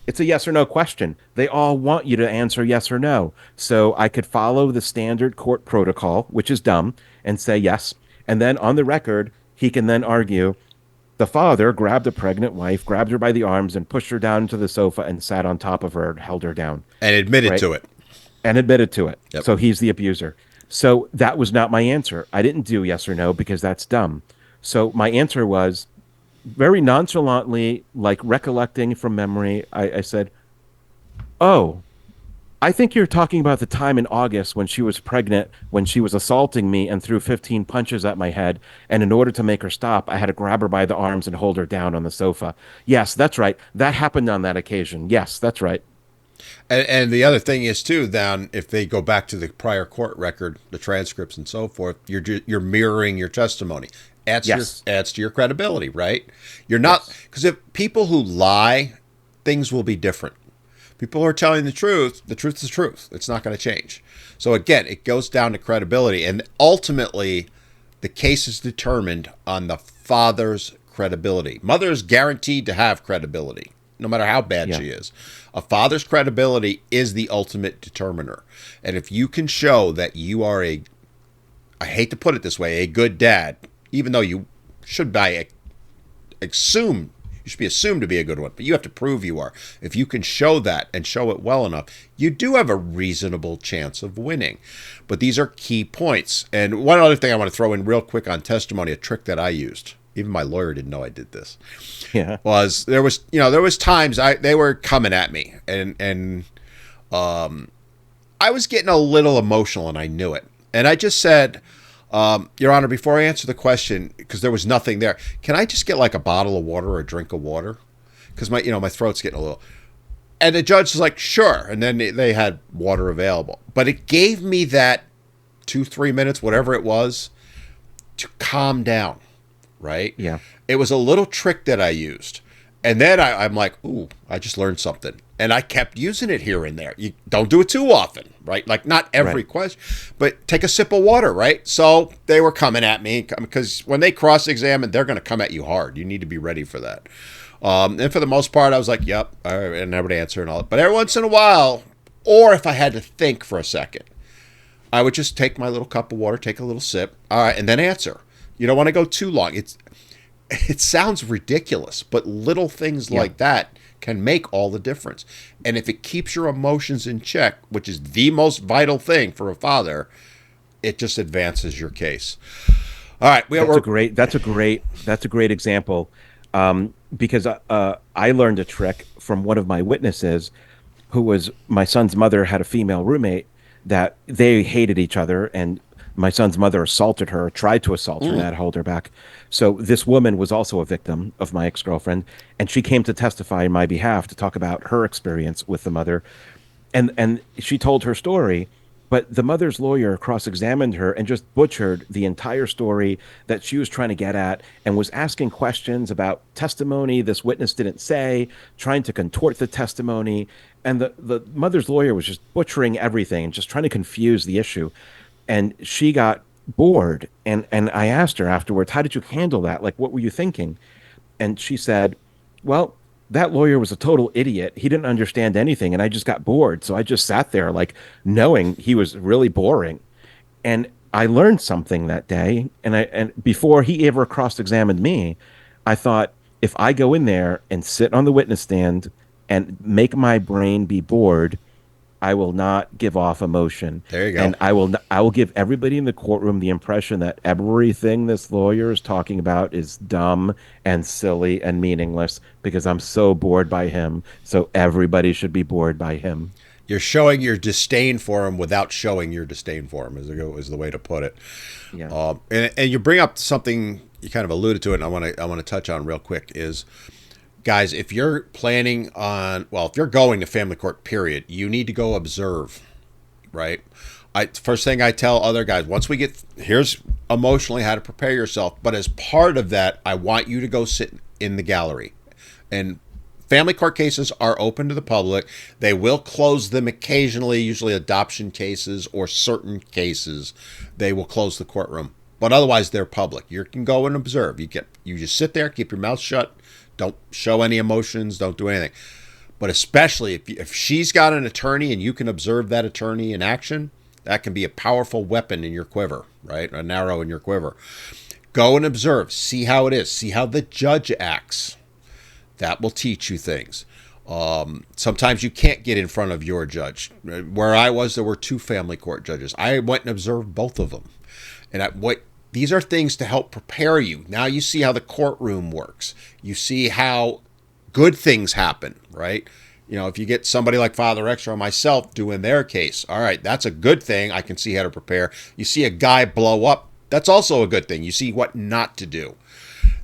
It's a yes or no question. They all want you to answer yes or no. So I could follow the standard court protocol, which is dumb, and say yes. And then on the record, he can then argue the father grabbed a pregnant wife, grabbed her by the arms, and pushed her down to the sofa and sat on top of her and held her down, And admitted right? to it. And admitted to it. Yep. So he's the abuser. So that was not my answer. I didn't do yes or no because that's dumb. So my answer was very nonchalantly, like recollecting from memory, I said, oh, I think you're talking about the time in August when she was pregnant, when she was assaulting me and threw 15 punches at my head. And in order to make her stop, I had to grab her by the arms and hold her down on the sofa. Yes, that's right. That happened on that occasion. Yes, that's right. And the other thing is too, then if they go back to the prior court record, the transcripts and so forth, you're mirroring your testimony. Yes. Adds to your credibility, right? You're not, Yes. because if people who lie, things will be different. People who are telling the truth is the truth. It's not going to change. So again, it goes down to credibility, and ultimately, the case is determined on the father's credibility. Mother is guaranteed to have credibility, no matter how bad Yeah. she is. A father's credibility is the ultimate determiner. And if you can show that you are I hate to put it this way, a good dad, even though you should assume you should be assumed to be a good one, but you have to prove you are. If you can show that and show it well enough, you do have a reasonable chance of winning. But these are key points. And one other thing I want to throw in real quick on testimony, a trick that I used. Even my lawyer didn't know I did this. Yeah. Was there was times they were coming at me, and I was getting a little emotional, and I knew it. And I just said, Your Honor, before I answer the question, because there was nothing there, can I just get like a bottle of water or a drink of water? Because my throat's getting a little. And the judge was like, sure. And then they had water available. But it gave me that 2-3 minutes, whatever it was, to calm down, right? Yeah. It was a little trick that I used. And then I'm like, ooh, I just learned something. And I kept using it here and there. You don't do it too often, right? Like not every Right. question, but take a sip of water, right? So they were coming at me because when they cross-examine, they're going to come at you hard. You need to be ready for that. And for the most part, I was like, yep, all right, and I would answer and all that. But every once in a while, or if I had to think for a second, I would just take my little cup of water, take a little sip, all right, and then answer. You don't want to go too long. It sounds ridiculous, but little things Yeah. like that can make all the difference. And if it keeps your emotions in check, which is the most vital thing for a father, it just advances your case. All right, That's a great example, because I learned a trick from one of my witnesses, who was my son's mother had a female roommate that they hated each other, and my son's mother assaulted her, tried to assault her, and I had to hold her back. So this woman was also a victim of my ex-girlfriend, and she came to testify in my behalf to talk about her experience with the mother, and she told her story, but the mother's lawyer cross-examined her and just butchered the entire story that she was trying to get at, and was asking questions about testimony this witness didn't say, trying to contort the testimony. And the mother's lawyer was just butchering everything and just trying to confuse the issue. And she got bored. And I asked her afterwards, how did you handle that? Like, what were you thinking? And she said, well, that lawyer was a total idiot. He didn't understand anything, and I just got bored. So I just sat there, like, knowing he was really boring. And I learned something that day. And before he ever cross-examined me, I thought, if I go in there and sit on the witness stand and make my brain be bored, I will not give off emotion. There you go. And I will give everybody in the courtroom the impression that everything this lawyer is talking about is dumb and silly and meaningless, because I'm so bored by him. So everybody should be bored by him. You're showing your disdain for him without showing your disdain for him, is the way to put it. Yeah. And you bring up something you kind of alluded to it, and I want to touch on real quick is, guys, if you're planning on, well, if you're going to family court, period, you need to go observe, right? First thing I tell other guys, once we get, here's emotionally how to prepare yourself, but as part of that, I want you to go sit in the gallery and family court cases are open to the public. They will close them occasionally, usually adoption cases or certain cases. They will close the courtroom, but otherwise they're public. You can go and observe. You just sit there, keep your mouth shut, don't show any emotions, don't do anything. But especially if she's got an attorney and you can observe that attorney in action, that can be a powerful weapon in your quiver, right? An arrow in your quiver. Go and observe. See how it is. See how the judge acts. That will teach you things. Sometimes you can't get in front of your judge. Where I was, there were two family court judges. I went and observed both of them. And these are things to help prepare you. Now you see how the courtroom works. You see how good things happen, right? If you get somebody like Father X or myself doing their case, all right, that's a good thing. I can see how to prepare. You see a guy blow up, that's also a good thing. You see what not to do.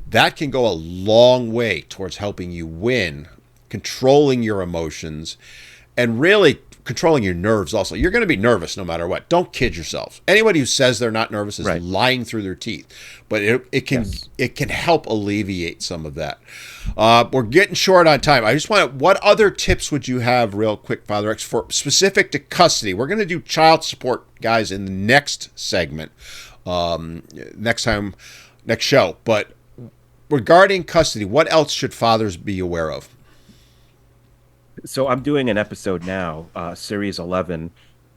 That can go a long way towards helping you win, controlling your emotions, and really controlling your nerves also. You're going to be nervous no matter what. Don't kid yourself. Anybody who says they're not nervous is lying through their teeth. But it can help alleviate some of that. We're getting short on time. I just what other tips would you have real quick, Father X, for specific to custody? We're going to do child support, guys, in the next segment, next show. But regarding custody, what else should fathers be aware of? So I'm doing an episode now, series 11,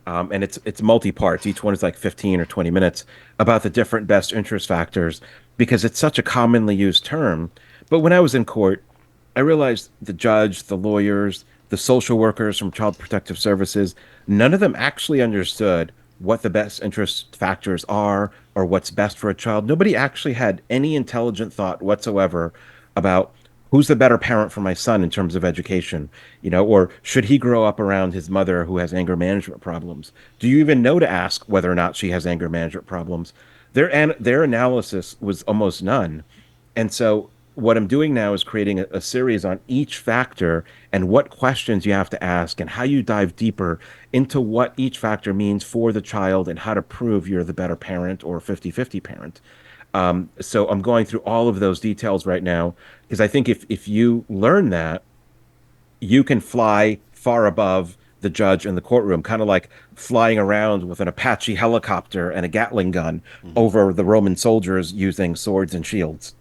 and it's multi-parts. Each one is like 15 or 20 minutes about the different best interest factors because it's such a commonly used term. But when I was in court, I realized the judge, the lawyers, the social workers from Child Protective Services, none of them actually understood what the best interest factors are or what's best for a child. Nobody actually had any intelligent thought whatsoever about who's the better parent for my son in terms of education, or should he grow up around his mother who has anger management problems? Do you even know to ask whether or not she has anger management problems? Their analysis was almost none. And so what I'm doing now is creating a series on each factor and what questions you have to ask and how you dive deeper into what each factor means for the child and how to prove you're the better parent or 50-50 parent. So I'm going through all of those details right now because I think if you learn that, you can fly far above the judge in the courtroom, kind of like flying around with an Apache helicopter and a Gatling gun over the Roman soldiers using swords and shields.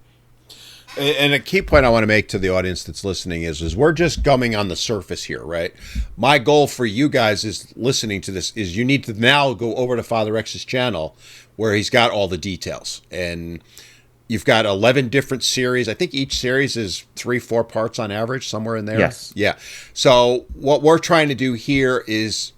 And a key point I want to make to the audience that's listening is we're just gumming on the surface here, right? My goal for you guys is listening to this is you need to now go over to Father X's channel where he's got all the details. And you've got 11 different series. I think each series is 3-4 parts on average, somewhere in there. Yes. Yeah. So what we're trying to do here is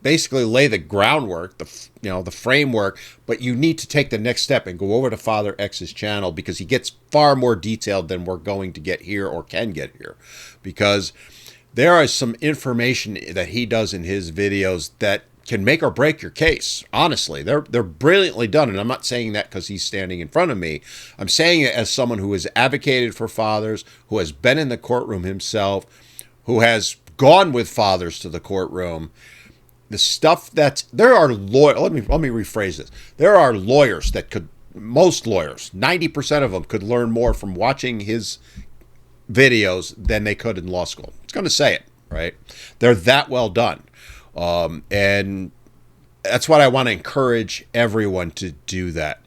basically lay the groundwork, the framework, but you need to take the next step and go over to Father X's channel because he gets far more detailed than we're going to get here or can get here, because there is some information that he does in his videos that can make or break your case. Honestly, they're brilliantly done, and I'm not saying that because he's standing in front of me. I'm saying it as someone who has advocated for fathers, who has been in the courtroom himself, who has gone with fathers to the courtroom. The stuff there are lawyers. Let me rephrase this. There are lawyers most lawyers, 90% of them could learn more from watching his videos than they could in law school. It's going to say it, right? They're that well done. And that's what I want to encourage everyone to do that.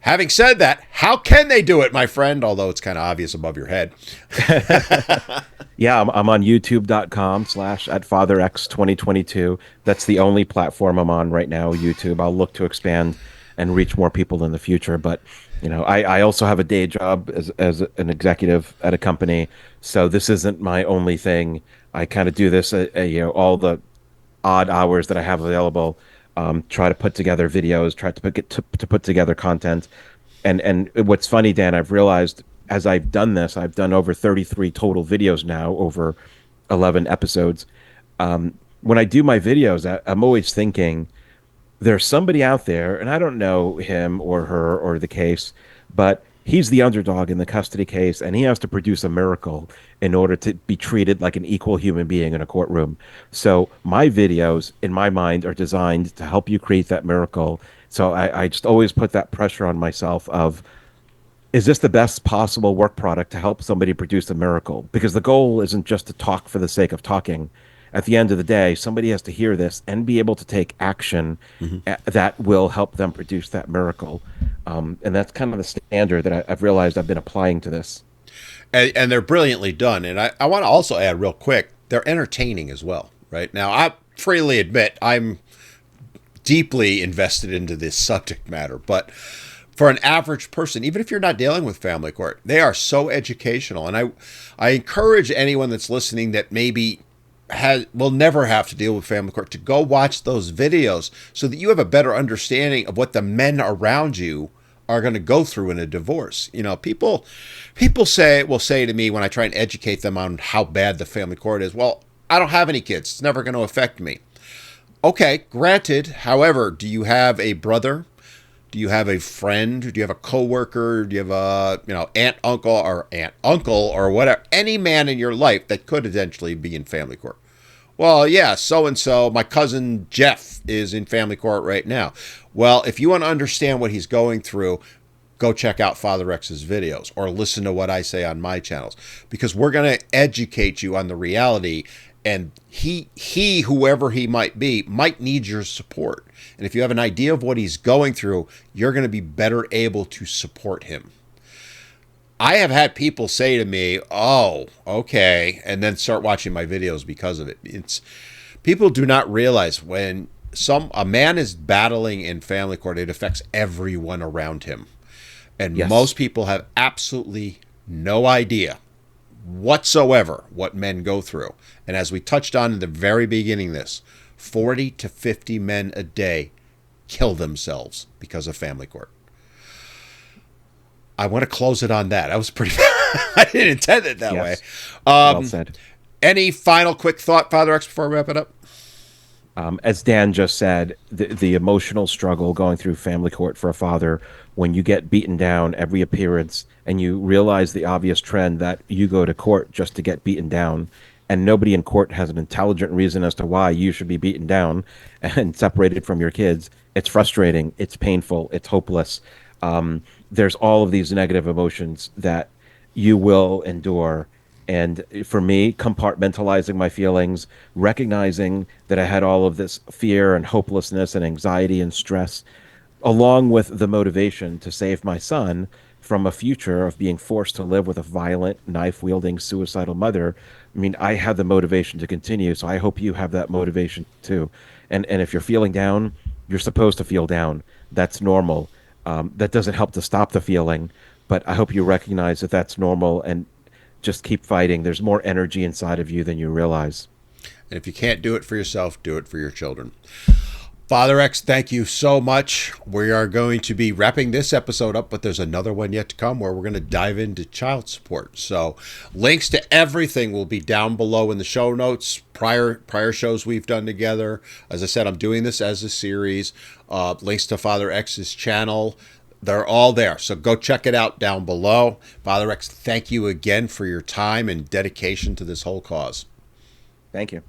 Having said that, how can they do it, my friend? Although it's kind of obvious above your head. Yeah, I'm on youtube.com/@FatherX2022. That's the only platform I'm on right now, YouTube. I'll look to expand and reach more people in the future. But, I also have a day job as an executive at a company. So this isn't my only thing. I kind of do this, all the odd hours that I have available, try to put together videos, try to put together content. And what's funny, Dan, I've realized as I've done this, I've done over 33 total videos now, over 11 episodes. When I do my videos, I'm always thinking there's somebody out there, and I don't know him or her or the case, but he's the underdog in the custody case, and he has to produce a miracle in order to be treated like an equal human being in a courtroom. So my videos, in my mind, are designed to help you create that miracle. So I just always put that pressure on myself of is this the best possible work product to help somebody produce a miracle? Because the goal isn't just to talk for the sake of talking. At the end of the day, somebody has to hear this and be able to take action that will help them produce that miracle. And that's kind of the standard that I've realized I've been applying to this. And they're brilliantly done. And I want to also add real quick, they're entertaining as well. Right now, I freely admit I'm deeply invested into this subject matter, but for an average person, even if you're not dealing with family court, they are so educational. And I encourage anyone that's listening that maybe will never have to deal with family court to go watch those videos so that you have a better understanding of what the men around you are going to go through in a divorce. You know, people will say to me when I try and educate them on how bad the family court is, well, I don't have any kids. It's never going to affect me. Okay, granted. However, do you have a brother? Do you have a friend? Do you have a coworker? Do you have a aunt, uncle, or whatever? Any man in your life that could eventually be in family court. Well, yeah, so and so, my cousin Jeff is in family court right now. Well, if you want to understand what he's going through, go check out Father X's videos or listen to what I say on my channels, because we're going to educate you on the reality. And he, whoever he might be, might need your support. And if you have an idea of what he's going through, you're going to be better able to support him. I have had people say to me, "Oh, okay," and then start watching my videos because of it. People do not realize when a man is battling in family court, it affects everyone around him. And Yes. most people have absolutely no idea whatsoever what men go through. And as we touched on in the very beginning of this, 40 to 50 men a day kill themselves because of family court. I want to close it on that. I was pretty I didn't intend it that way. Well said. Any final quick thought, Father X, before we wrap it up? As Dan just said, the emotional struggle going through family court for a father when you get beaten down every appearance and you realize the obvious trend that you go to court just to get beaten down, and nobody in court has an intelligent reason as to why you should be beaten down and separated from your kids. It's frustrating. It's painful. It's hopeless. There's all of these negative emotions that you will endure. And for me, compartmentalizing my feelings, recognizing that I had all of this fear and hopelessness and anxiety and stress, along with the motivation to save my son from a future of being forced to live with a violent, knife-wielding, suicidal mother. I mean, I have the motivation to continue, so I hope you have that motivation too. And if you're feeling down, you're supposed to feel down. That's normal. That doesn't help to stop the feeling, but I hope you recognize that that's normal and just keep fighting. There's more energy inside of you than you realize. And if you can't do it for yourself, do it for your children. Father X, thank you so much. We are going to be wrapping this episode up, but there's another one yet to come where we're going to dive into child support. So links to everything will be down below in the show notes. Prior shows we've done together. As I said, I'm doing this as a series. Links to Father X's channel. They're all there. So go check it out down below. Father X, thank you again for your time and dedication to this whole cause. Thank you.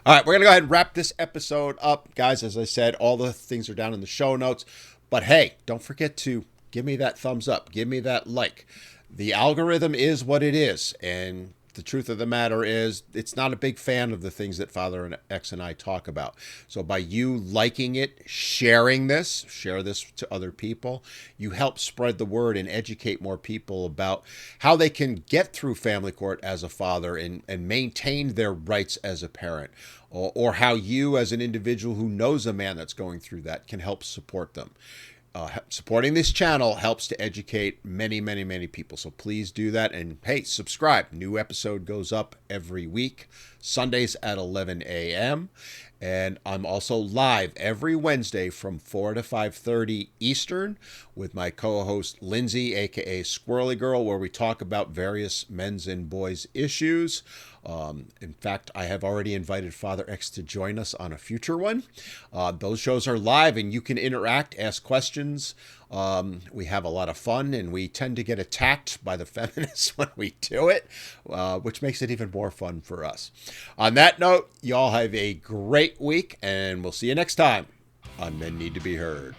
All right, we're going to go ahead and wrap this episode up. Guys, as I said, all the things are down in the show notes. But hey, don't forget to give me that thumbs up. Give me that like. The algorithm is what it is. And the truth of the matter is it's not a big fan of the things that Father X and I talk about. So by you liking it, share this to other people, you help spread the word and educate more people about how they can get through family court as a father and maintain their rights as a parent, or how you as an individual who knows a man that's going through that can help support them. Supporting this channel helps to educate many, many, many people. So please do that. And hey, subscribe. New episode goes up every week, Sundays at 11 a.m. And I'm also live every Wednesday from 4 to 5:30 Eastern with my co-host Lindsay, aka Squirrely Girl, where we talk about various men's and boys issues. In fact, I have already invited Father X to join us on a future one. Those shows are live and you can interact, ask questions. We have a lot of fun and we tend to get attacked by the feminists when we do it, which makes it even more fun for us. On that note, y'all have a great week and we'll see you next time on Men Need to Be Heard.